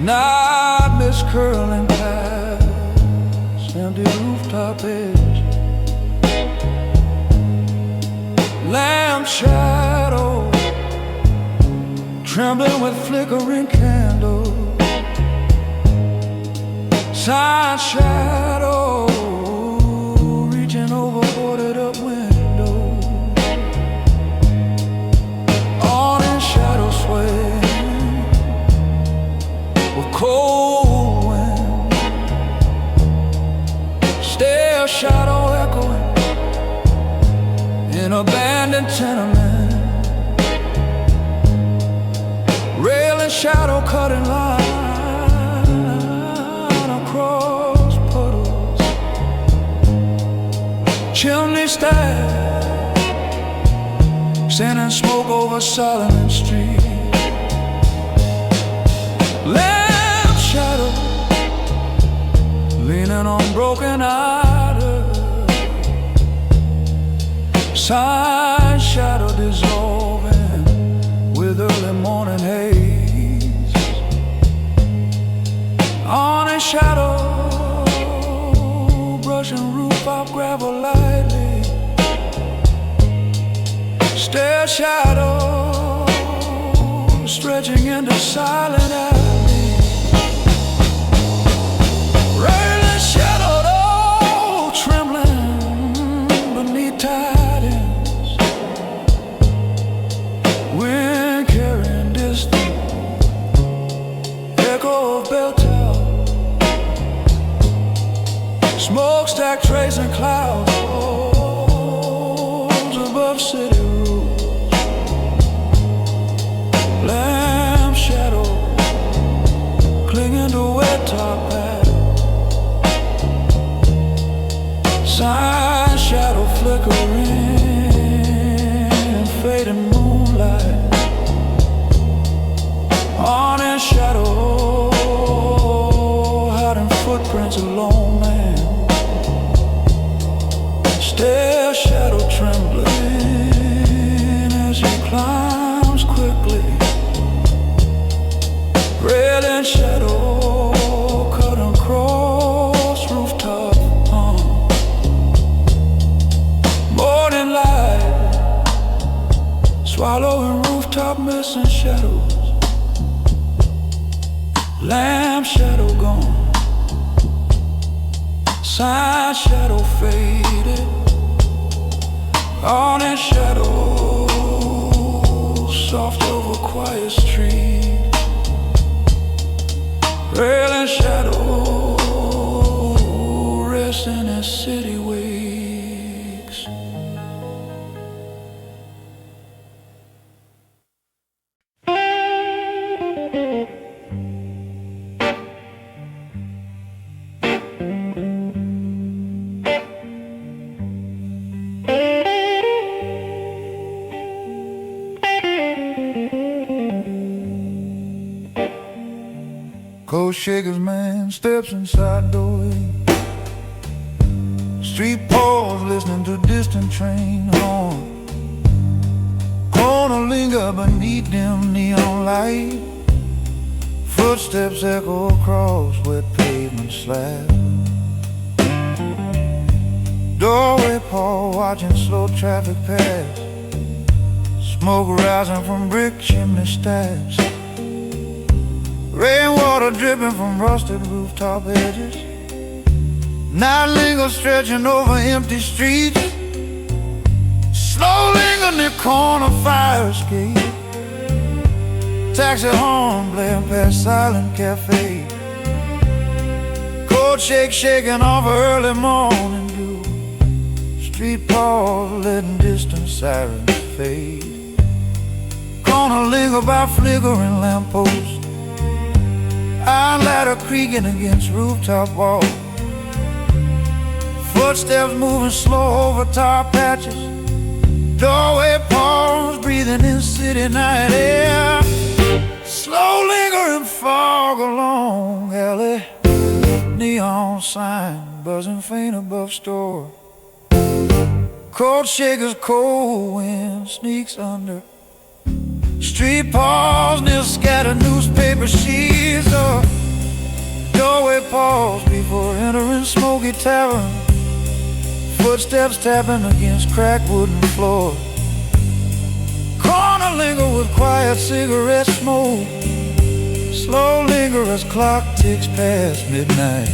Night mist curling past empty rooftop edge. Lamp shadow trembling with flickering candles. Sign shadow reaching over boarded up windows. On in shadow sway with cold wind. Stair shadow echoing in abandoned tenement. Railing shadow cutting line across puddles. Chimney stack sending smoke over Solomon Street. Lamp shadow leaning on broken idols. Sign shadow dissolving with early morning haze. Morning shadow brushing rooftop gravel lightly. Stair shadow stretching into silent alley. Railing shadow all trembling beneath tidings. Wind carrying distant echo of bell tower. Smokestack tracing clouds above city roofs. Lamp shadow clinging to wet top hat. Sign shadow flickering in fading moonlight. Awning shadow hiding footprints of lone man. Stair shadow trembling as he climbs quickly. Railing shadow cutting across rooftop. Morning light swallowing rooftop missing shadows. Lamp shadow gone. Sign shadow faded. On in shadow, soft over quiet street. Railing shadow, resting as city wakes. Cold shakers, man, steps inside doorway. Street pause, listening to distant train horn. Corner linger beneath them neon light. Footsteps echo across wet pavement slab. Doorway Paul watching slow traffic pass. Smoke rising from brick chimney stacks. Rainwater dripping from rusted rooftop edges. Night linger stretching over empty streets. Slow linger near corner fire escape. Taxi horn blaring past silent cafe. Cold shake shaking off early morning dew. Street pause letting distant sirens fade. Corner linger by flickering lampposts. Iron ladder creaking against rooftop wall. Footsteps moving slow over tar patches. Doorway pause, breathing in city night air. Slow lingering fog along alley. Neon sign buzzing faint above store. Cold shakers, cold wind sneaks under. Street pause near scattered newspaper sheets. Doorway pause before entering smoky tavern. Footsteps tapping against cracked wooden floor. Corner linger with quiet cigarette smoke. Slow linger as clock ticks past midnight.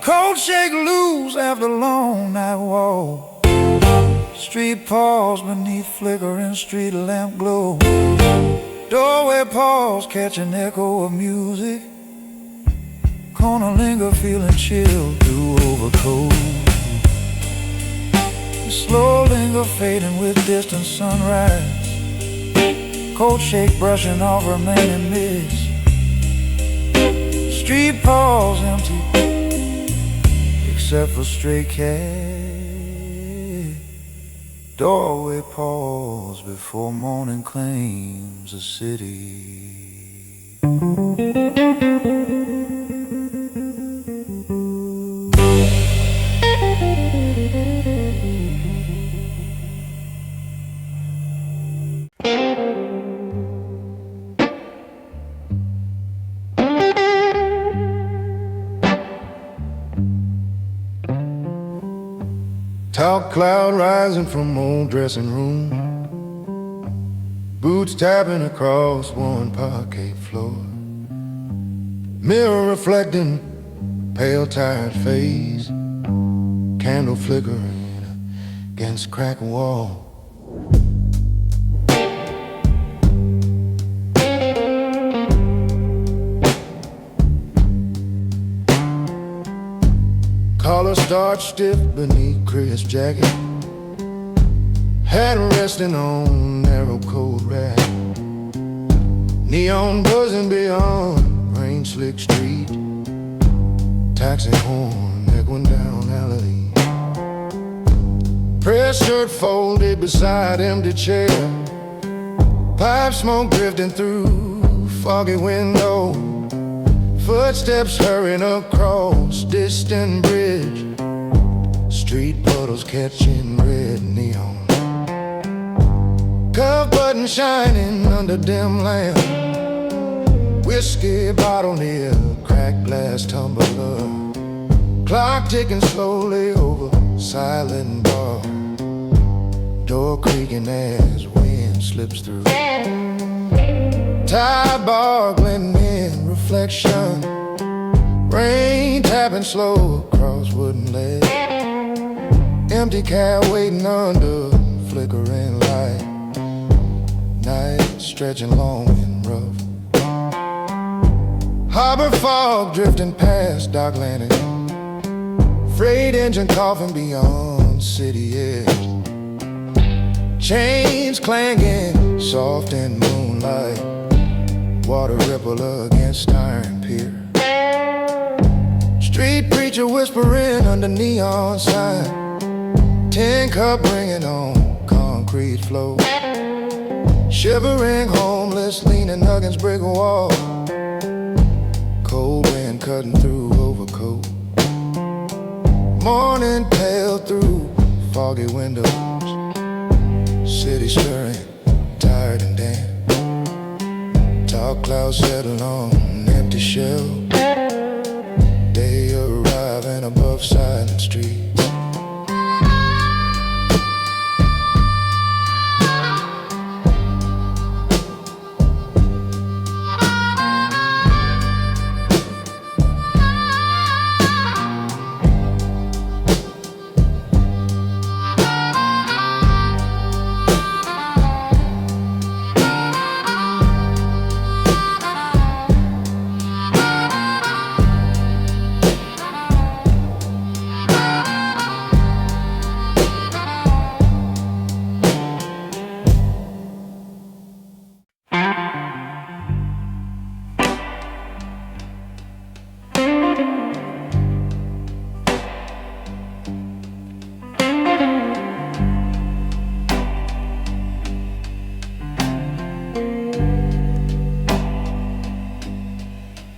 Cold shake loose after long night walk. Street pause beneath flickering street lamp glow. Doorway pause catching echo of music. Corner linger feeling chilled through overcoat. Slow linger fading with distant sunrise. Cold shake brushing off remaining mist. Street pause empty except for stray cats. Doorway pause before morning claims the city. Dark cloud rising from old dressing room, boots tapping across worn parquet floor, mirror reflecting pale tired face, candle flickering against cracked wall. Collar starched stiff beneath crisp jacket, head resting on narrow cold rack, neon buzzing beyond rain slick street, taxi horn echoing down alley, press shirt folded beside empty chair, pipe smoke drifting through foggy window, footsteps hurrying across distant bridge, street puddles catching red neon, cuff button shining under dim lamp, whiskey bottle near cracked glass tumbler, clock ticking slowly over silent bar, door creaking as wind slips through, tie bar glinting in reflection, rain tapping slow across wooden ledge, empty cab waiting under flickering light, night stretching long and rough, harbor fog drifting past dock landing, freight engine coughing beyond city edge, chains clanging soft in moonlight, water ripple against iron pier, street preacher whispering under neon sign, tin cup ringing on concrete floor, shivering homeless leaning against brick wall, cold wind cutting through overcoat, morning pale through foggy windows, city stirring tired and damp, dark clouds settle on an empty shell, day arriving above silent streets.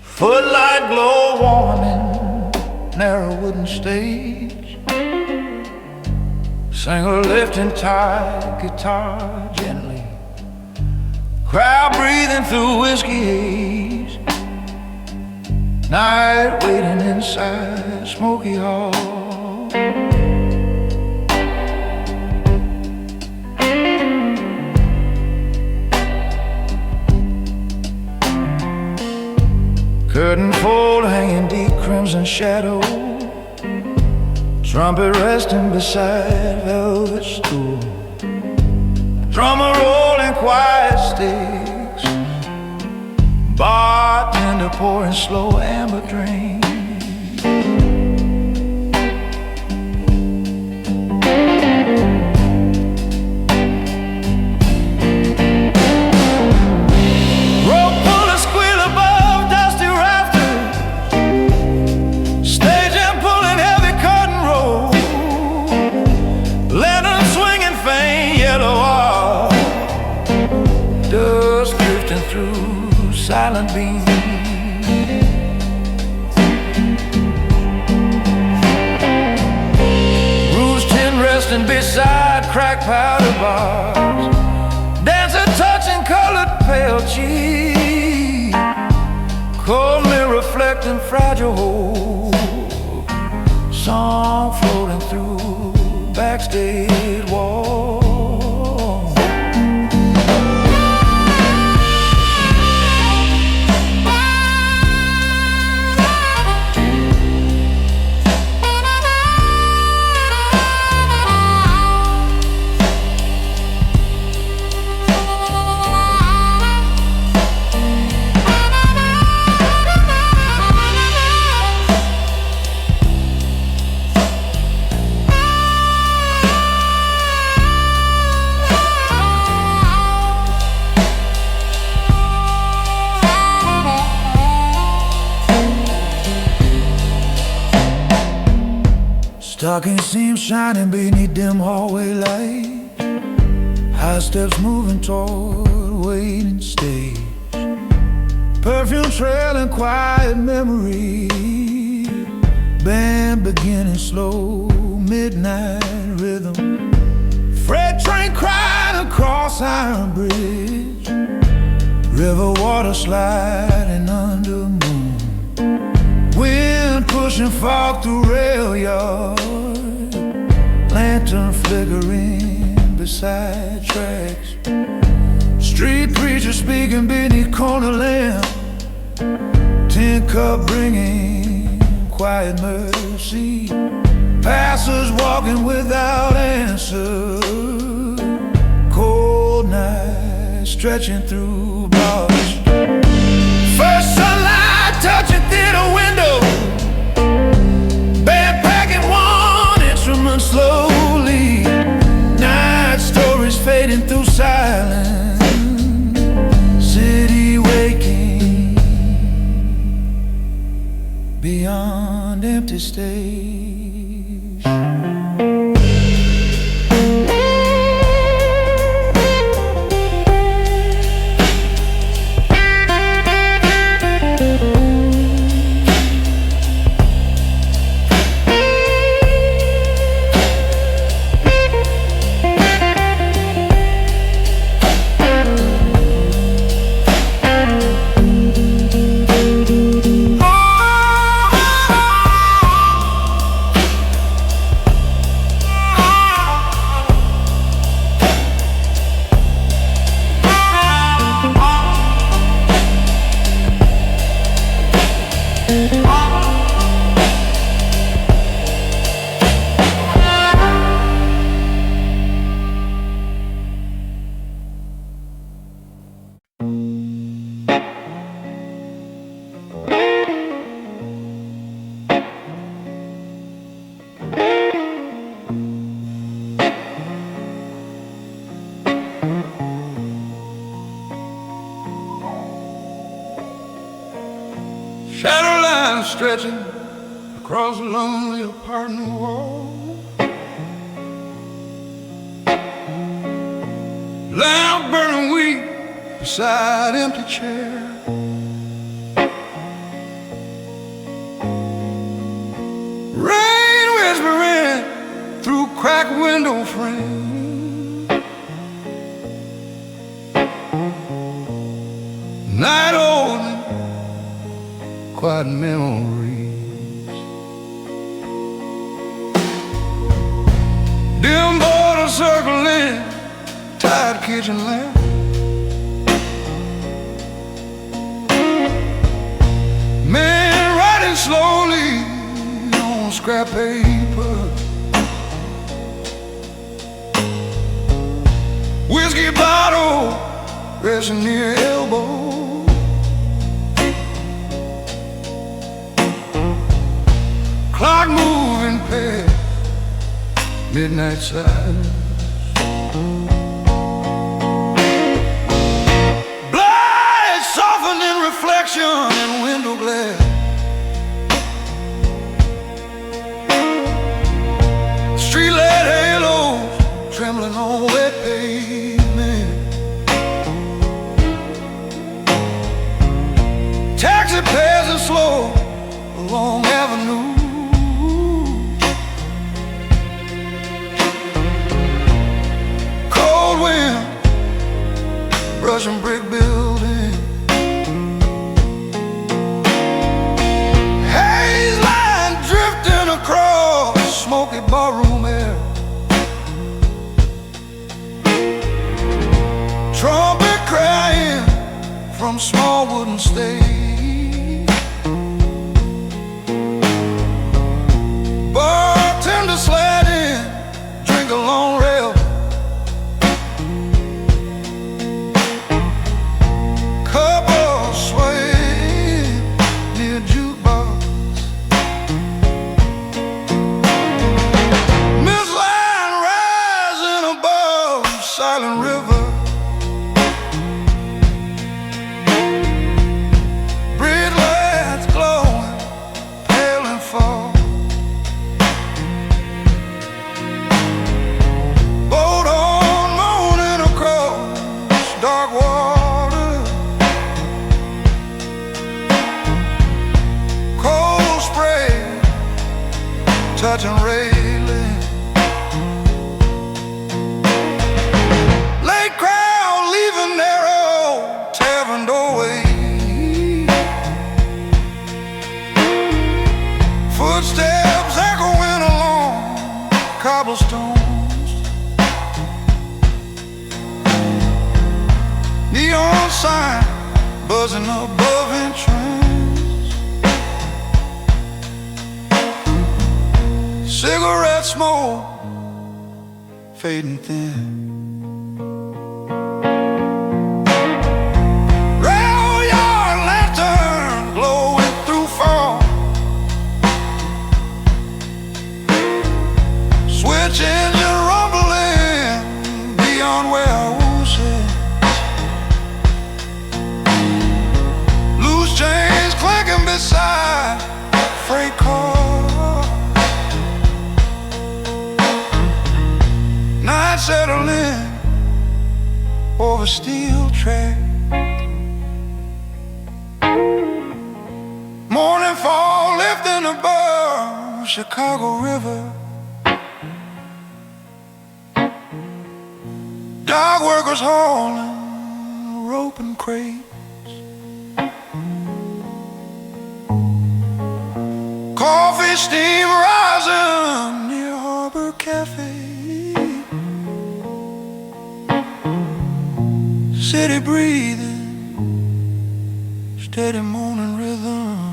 Footlight glow warming narrow wooden stage, singer lifting tight guitar gently, crowd breathing through whiskey haze, night waiting inside smoky hall, curtain fold hanging deep crimson shadow, trumpet resting beside velvet stool, drummer rolling quiet sticks, bartender pouring slow amber drain, through silent beams, roofs tin resting beside cracked powder bars, dancer touching colored pale cheek, cold mirror reflecting fragile hope, song floating through backstage wall. Stockings seem shining beneath dim hallway light. High steps moving toward waiting stage. Perfume trailing quiet memory. Band beginning slow, midnight rhythm. Freight train crying across Iron Bridge. River water sliding under moon. Wind pushing fog through rail yard. Lantern flickering beside tracks. Street preacher speaking beneath corner lamp. Tin cup bringing quiet mercy. Passers walking without answer. Cold night stretching through bars. First sunlight touching theater window. Band packing one instrument slowly. Night stories fading through silence. City waking beyond empty stage. Shadow lines stretching across a lonely apartment wall. Lamp burning weak beside empty chair. Rain whispering through cracked window frame. Night holding quiet memories. Dim border circling tired kitchen lamp. Man writing slowly on scrap paper. Whiskey bottle resting near elbow. Clock moving past midnight silence. Blood softening reflection in window glass. Streetlight halos trembling on wet pavement. Taxi passing slow along avenue. Wind brushing brick building. Haze line drifting across smoky barroom air. trumpet crying from small wooden stage. Bartender sledding, drink a long rail. Couple swaying near jukebox. Mist line rising above silent river. Dark water, cold spray touching railing. Late crowd leaving narrow tavern doorway. Footsteps echoing along cobblestone. Neon sign buzzing above entrance. Cigarette smoke fading thin. Rail yard lantern glowing through fog. Switch engine rumbling beyond where I was at. Chains clanking beside freight car. Night settling over steel track. Morning fall lifting above Chicago River. Dock workers hauling rope and crate. Coffee steam rising near Harbor Cafe. City breathing, steady morning rhythm.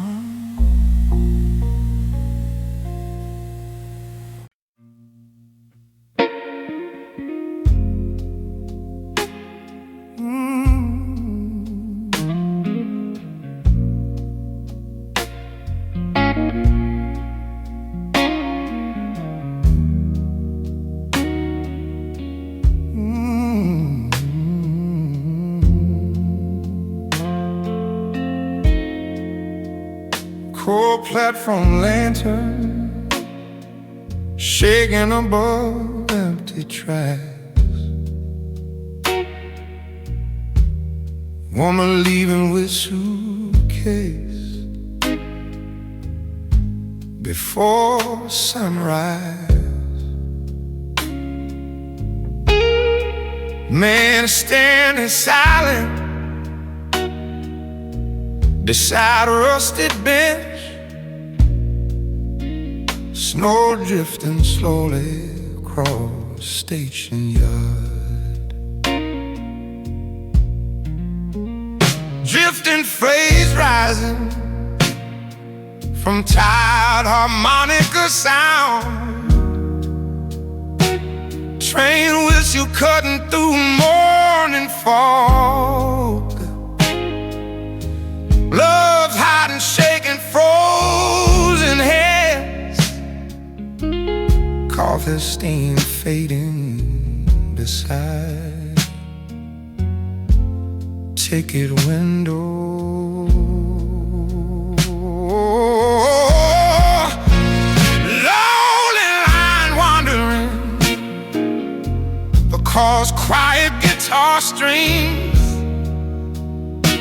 Cold platform lantern shaking above empty tracks. Woman leaving with suitcase before sunrise. Man standing silent beside a rusted bench. Snow drifting slowly across station yard. Drifting phrase rising from tired harmonica sound. Train whistle cutting through morning fog. Love's hiding, shaking, frozen heads. Coffee steam fading beside ticket window. Lonely line wandering across quiet guitar strings.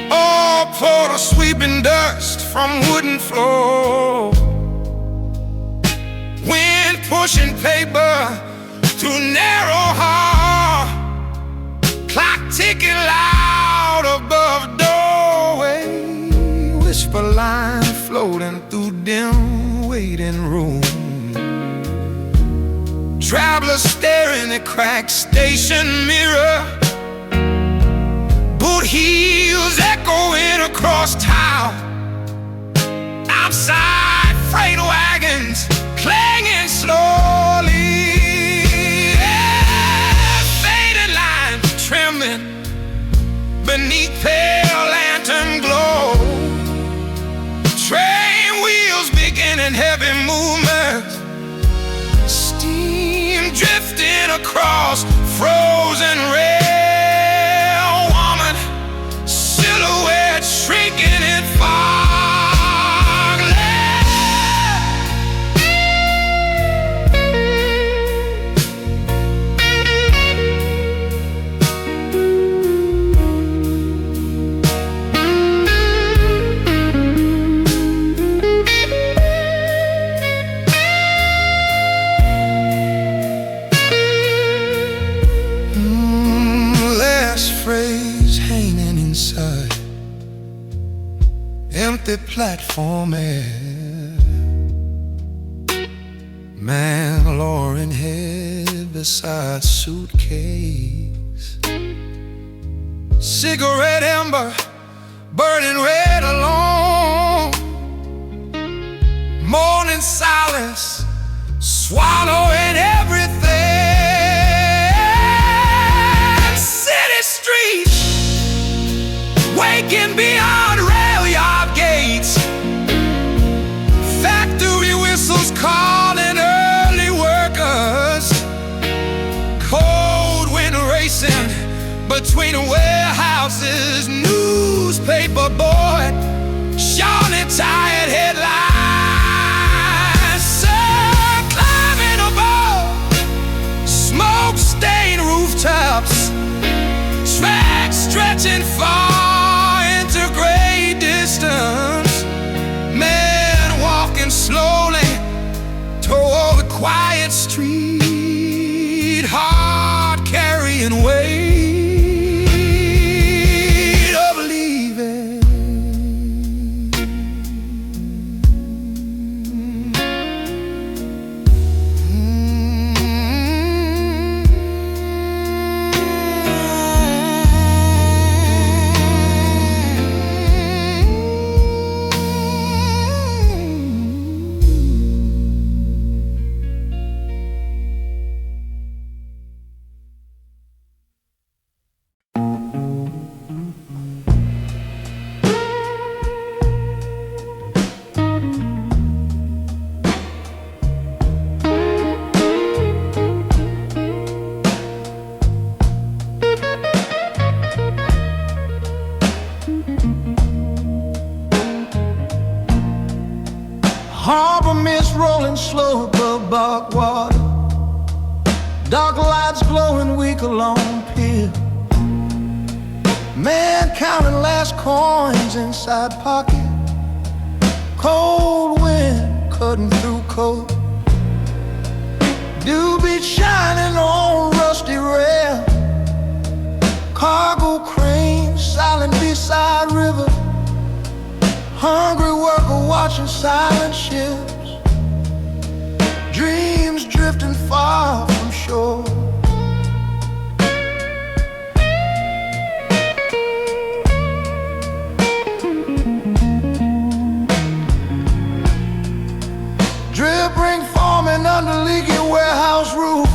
Oh, porter sweeping dust from wooden floor. Wind pushing paper through narrow hall. Clock ticking loud above doorway. Whisper line floating through dim waiting room. Traveler staring at cracked station mirror. topside freight wagons clanging slowly. Yeah, faded line trembling beneath pale lantern glow. Train wheels beginning heavy movement, steam drifting across frozen rail. Woman silhouette shrinking in fog. Empty platform air, man lowering head beside suitcase. Cigarette ember burning red alone. Morning silence swallowing everything. City streets waking beyond rail yard gates. Factory whistles calling early workers. Cold wind racing between warehouses. Newspaper board shawny tired headlines. Sun climbing above smoke-stained rooftops. Tracks stretching far into great distance. Men walking slowly toward the quiet street. Heart carrying weight of leaving. Harbor mist rolling slow above dark water. Dark lights glowing weak along pier. Man counting last coins inside pocket. Cold wind cutting through coat. Dew beach shining on rusty rail. Cargo crane silent beside river. Hungry worker watching silent ships. Dreams drifting far from shore. Drip ring forming under leaky warehouse roof.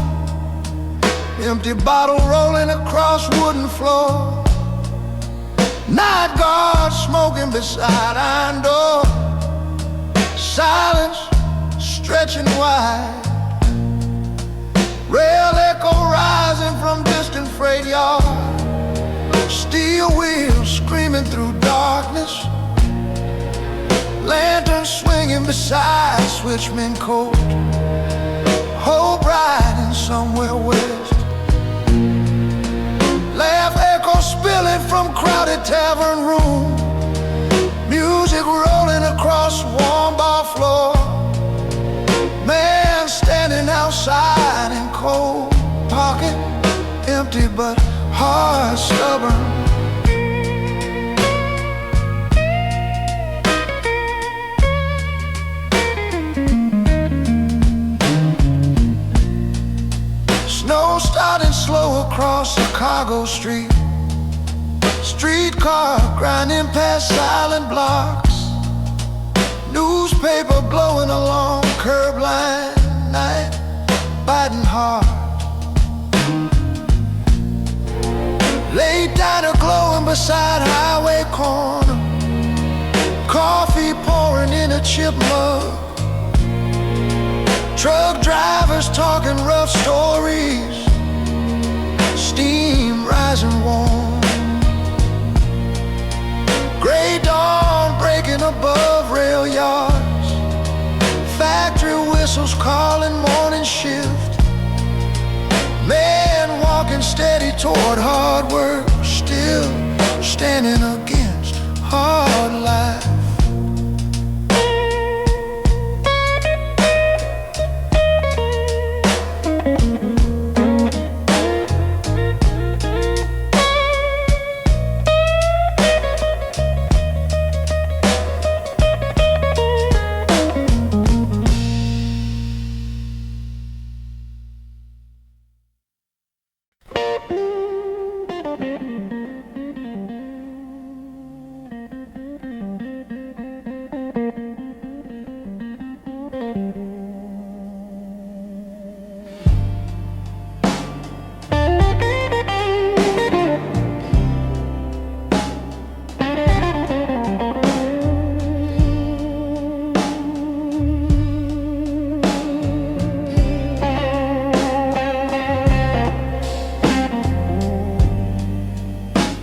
Empty bottle rolling across wooden floor. Night guard smoking beside iron door. Silence stretching wide. Rail echo rising from distant freight yard. Steel wheels screaming through darkness. Lantern swinging beside switchman coat. Hope riding somewhere west. Laugh echo spilling from crowded tavern room. Music rolling across warm bar floor. Man standing outside in cold. Pocket empty but heart stubborn. Snow starting slow across Chicago street. Streetcar grinding past silent blocks. Newspaper glowing along curb line, night biting hard. Late diner glowing beside highway corner. Coffee pouring in a chip mug. Truck drivers talking rough stories. Steam rising warm. Gray dawn breaking above rail yards. Factory whistles calling morning shift. Man walking steady toward hard work, still standing against hard life.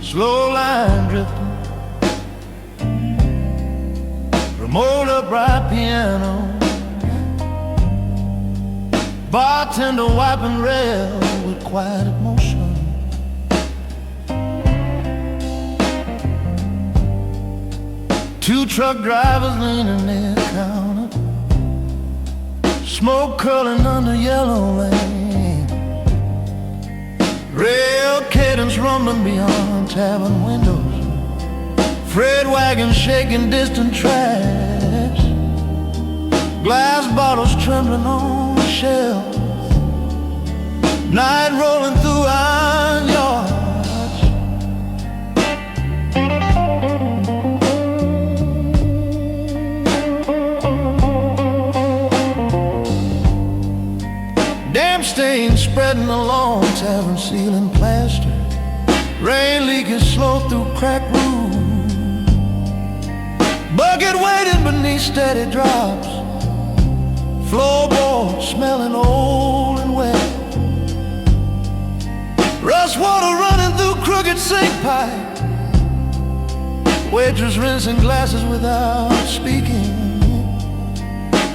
Slow line drifting from old upright piano. Bartender wiping rail with quiet emotion. Two truck drivers leaning their counter. Smoke curling under yellow lane. Rail cadence rumbling beyond tavern windows. Freight wagons shaking distant tracks. Glass bottles trembling on the shelf. Night rolling through iron yards. Damp stains spreading along tavern ceiling plaster. Rain leaking slow through cracked roofs. Bucket waiting beneath steady drops. Floorboards smelling old and wet. Rust water running through crooked sink pipe. Waitress rinsing glasses without speaking.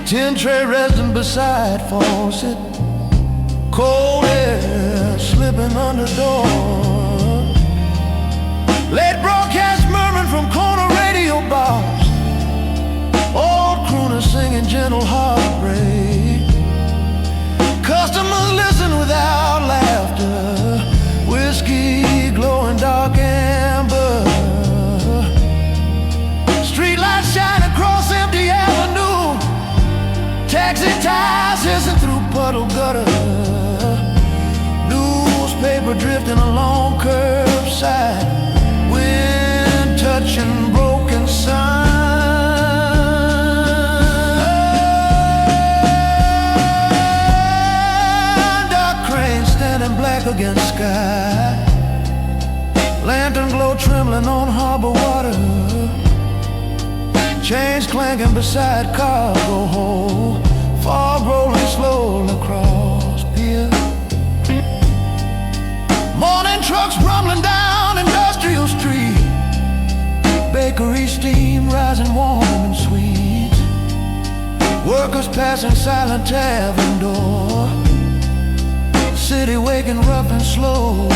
Tin tray resting beside faucet. Cold air slipping under door. Late broadcast murmuring from corner radio bars. Old crooners singing gentle heartbreak. Customers listen without laughter. Whiskey glowing dark amber. Streetlights shine across empty avenue. Taxi tires hissing through puddle gutter. Newspaper drifting along curbside. Wind touching broken signs. Black against sky. Lantern glow trembling on harbor water. Chains clanking beside cargo hold. Fog rolling slowly across pier. Morning trucks rumbling down Industrial Street. Bakery steam rising warm and sweet. Workers passing silent tavern door. City waking rough and slow.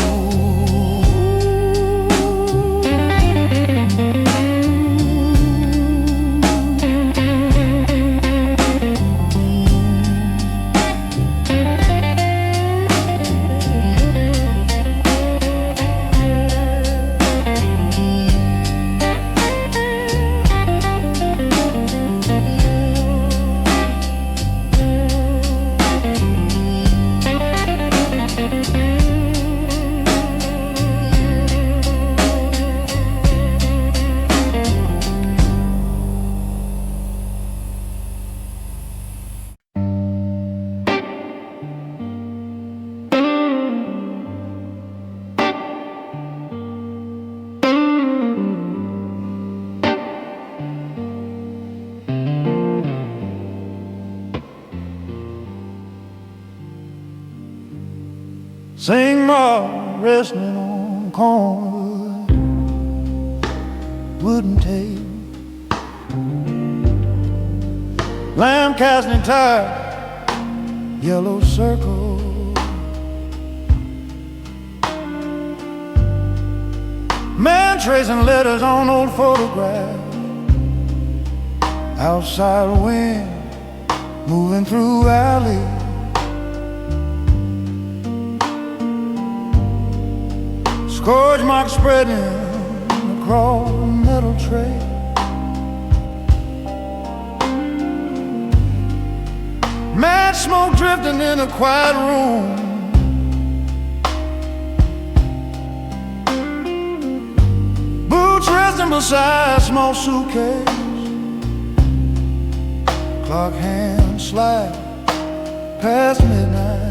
Sing more, resting on cornwood, wooden table, lamb casting tired, yellow circle, man tracing letters on old photographs, outside wind moving through alleys, scourge marks spreading across the metal tray. Mad smoke drifting in a quiet room. Boots resting beside a small suitcase. Clock hands slide past midnight.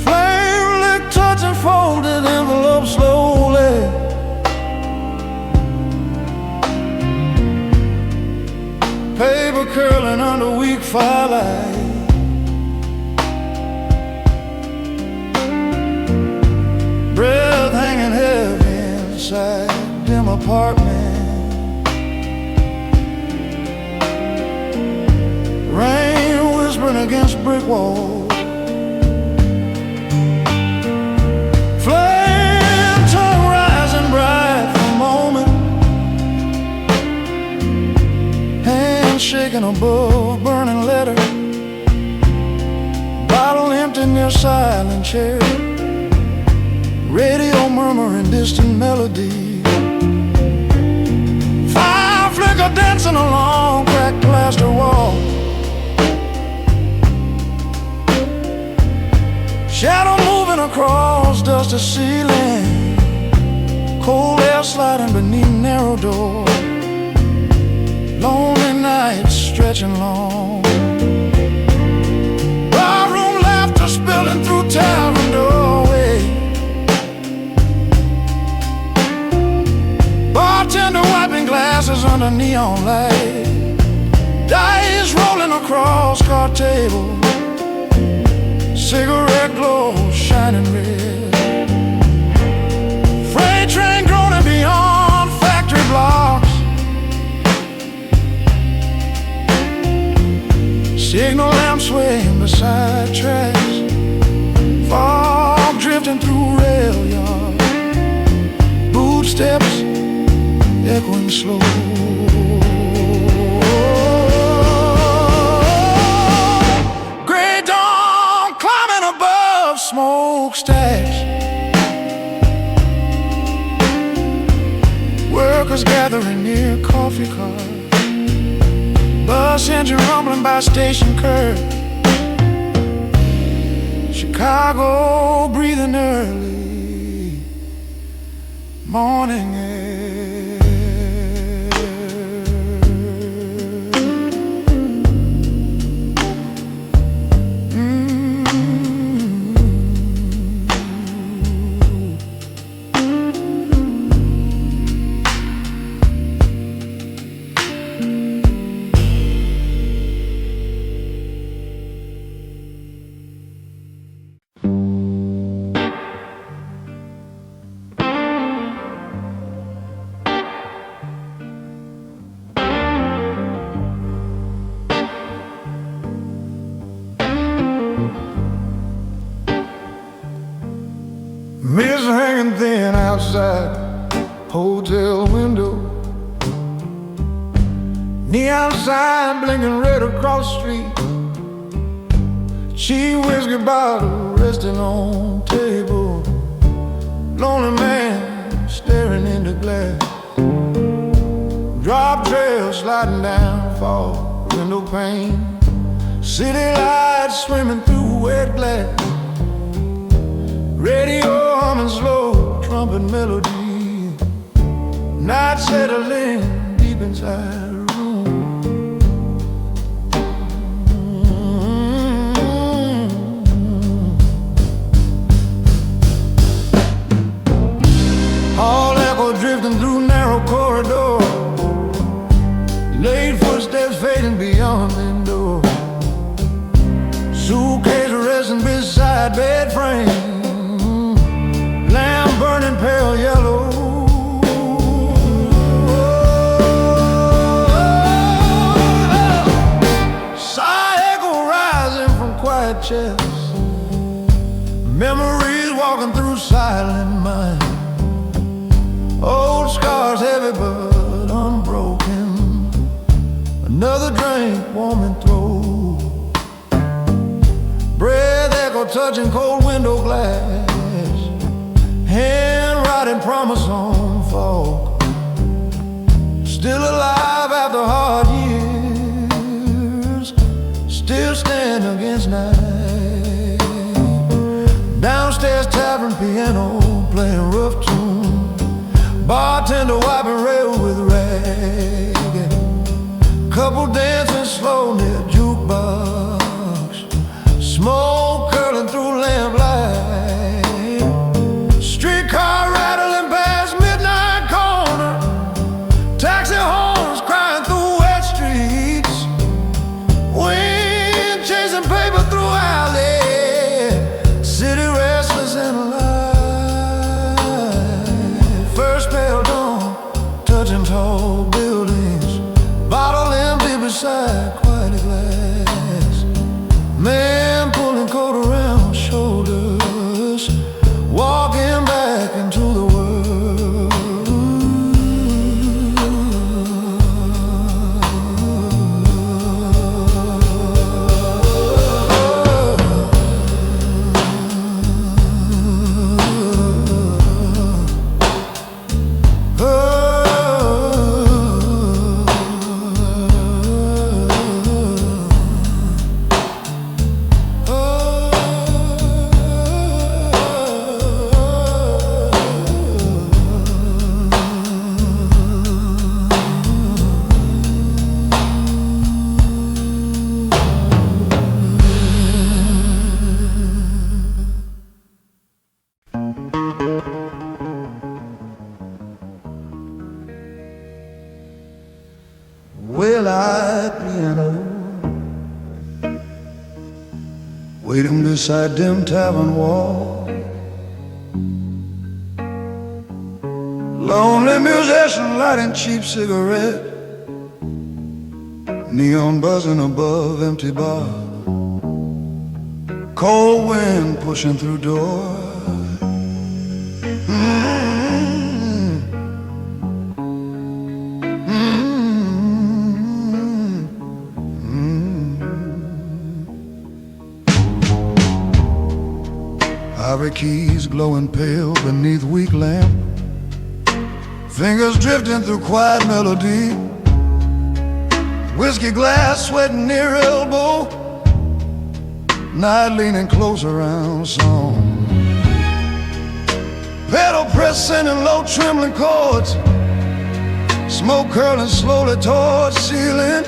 Flame lick touching folded envelopes slowly. Paper curling under weak firelight. Breath hanging heavy inside dim apartment. Rain whispering against brick walls. Flame tongue rising bright for a moment. Hand shaking above burning letter. Bottle empty near silent chair. Radio murmuring distant melody. Fire flicker dancing along cracked plaster wall. Shadow moving across dusty ceiling. Cold air sliding beneath narrow door. Lonely nights stretching long. Barroom laughter spilling through tavern doorway. Bartender wiping glasses under neon light. Dice rolling across card table. Cigarette glow shining red. Freight train groaning beyond factory blocks. Signal lamp swaying beside tracks. Fog drifting through rail yard. Boot steps echoing slow. Gray dawn climbing above smokestacks. Workers gathering near coffee cars. Bus engine rumbling by station curb. Chicago breathing early morning air. Mist hanging thin outside hotel window. Neon sign blinking red across the street. Cheap whiskey bottle resting on table. Lonely man staring into glass. Drop trail sliding down fall window pane. City lights swimming through wet glass. Radio humming slow trumpet melody. Night settling deep inside the room. Hall echo drifting through narrow corridor. Late footsteps fading beyond the door. bedside bed frame, lamp burning pale yellow. Sigh echo rising from quiet chests, memories walking through silent mind. Old scars heavy but unbroken, another drink warming throat. Breath echo touching cold window glass, handwriting promise on fog. Still alive after hard years, still stand against night. Downstairs tavern piano playing rough tune, bartender wiping rail with rag, couple dancing slow near jukebox, smoke curling through lamplight. Streetcar rattling past midnight corner, taxi horns crying through wet streets, wind chasing paper through alley, city restless and alive. First pale dawn touching tall buildings, bottle empty beside quiet glass. Man pulling coat around shoulders, walking back into the world. Well-eyed piano waiting beside dim tavern wall. Lonely musician lighting cheap cigarette, neon buzzing above empty bar. Cold wind pushing through door. Ivory keys glowing pale beneath weak lamp, fingers drifting through quiet melody. Whiskey glass sweating near elbow, night leaning close around song. Pedal press sending low trembling chords, smoke curling slowly towards ceiling.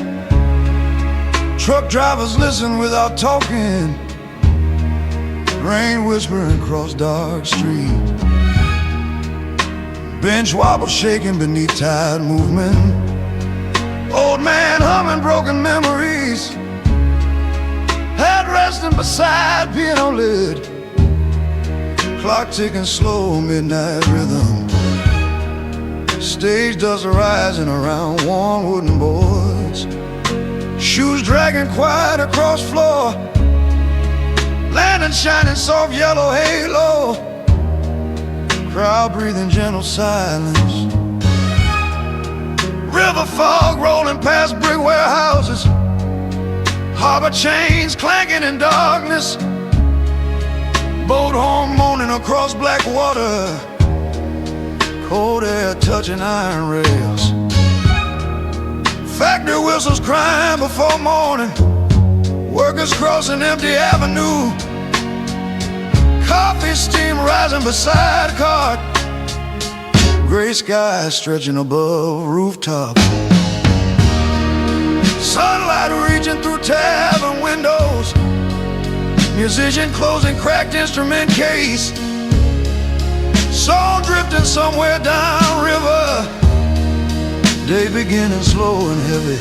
Truck drivers listen without talking, rain whispering across dark street. Bench wobble shaking beneath tide movement. Old man humming broken memories, head resting beside piano lid. Clock ticking slow, midnight rhythm. Stage dust rising around worn wooden boards, shoes dragging quiet across floor. Lantern shining soft yellow halo, crowd breathing gentle silence. River fog rolling past brick warehouses, harbor chains clanking in darkness. Boat horn moaning across black water, cold air touching iron rails. Factory whistles crying before morning, workers crossing empty avenue. Coffee steam rising beside cart, gray sky stretching above rooftops. Sunlight reaching through tavern windows, musician closing cracked instrument case. Song drifting somewhere downriver, day beginning slow and heavy.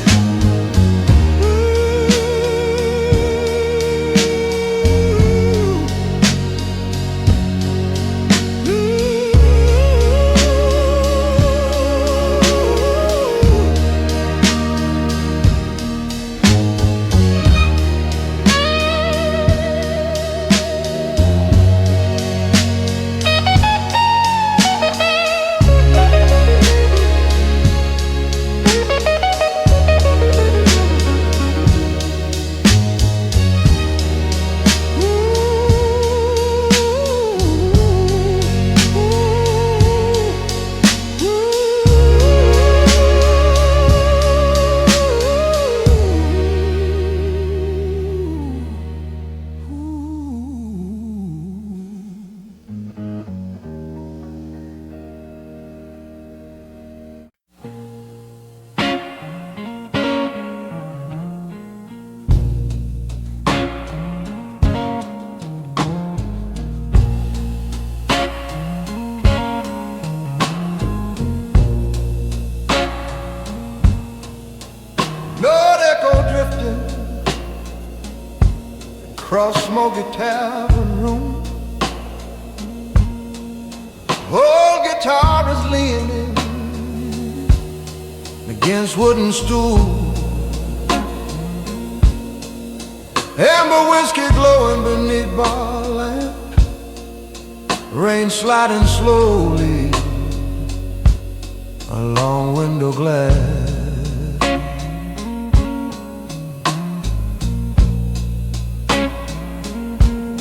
smoky tavern room. Old guitar is leaning against wooden stool. Amber whiskey glowing beneath bar lamp. Rain sliding slowly along window glass.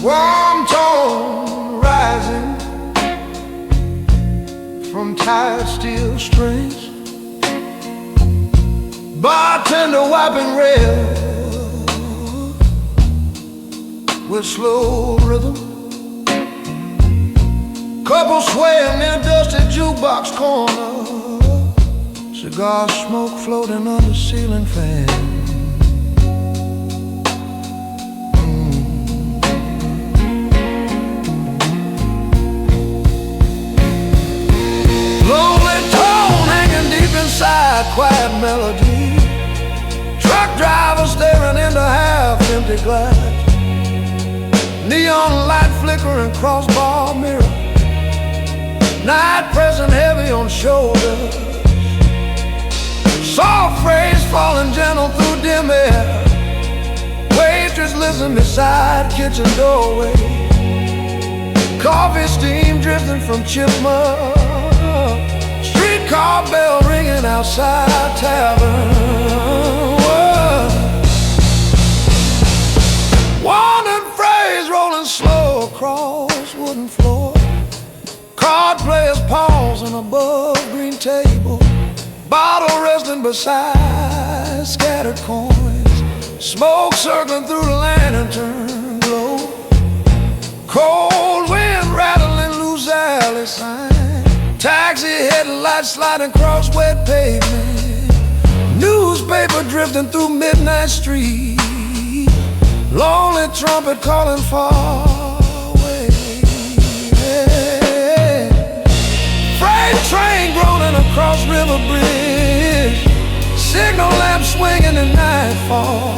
Warm tone rising from tired steel strings. Bartender wiping rail with slow rhythm. Couple swaying near dusty jukebox corner. Cigar smoke floating under ceiling fan. Lonely tone hanging deep inside, quiet melody. Truck driver staring into half-empty glass. Neon light flickering crossbar mirror. Night pressing heavy on shoulders. Soft phrase falling gentle through dim air. Waitress listening beside kitchen doorway. Coffee steam drifting from chip mug. Streetcar bell ringing outside tavern. Wandering phrase rolling slow across wooden floor. Card players pausing above green table. Bottle resting beside scattered coins. Smoke circling through the lantern glow. Cold wind rattling loose alley sign. Taxi headlights sliding across wet pavement. Newspaper drifting through midnight street. Lonely trumpet calling far away. Freight train groaning across river bridge. Signal lamp swinging in nightfall.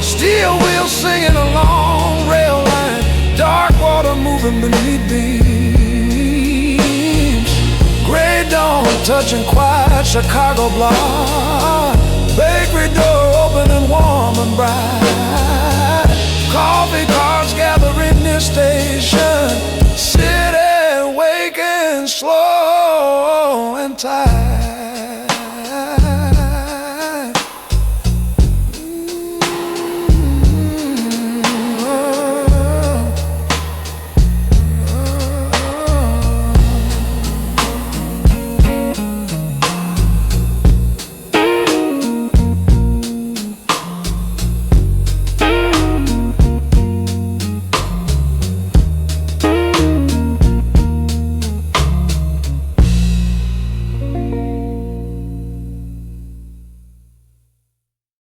Steel wheels singing along rail line. Dark water moving beneath beams. Gray dawn touching quiet Chicago block. Bakery door open and warm and bright.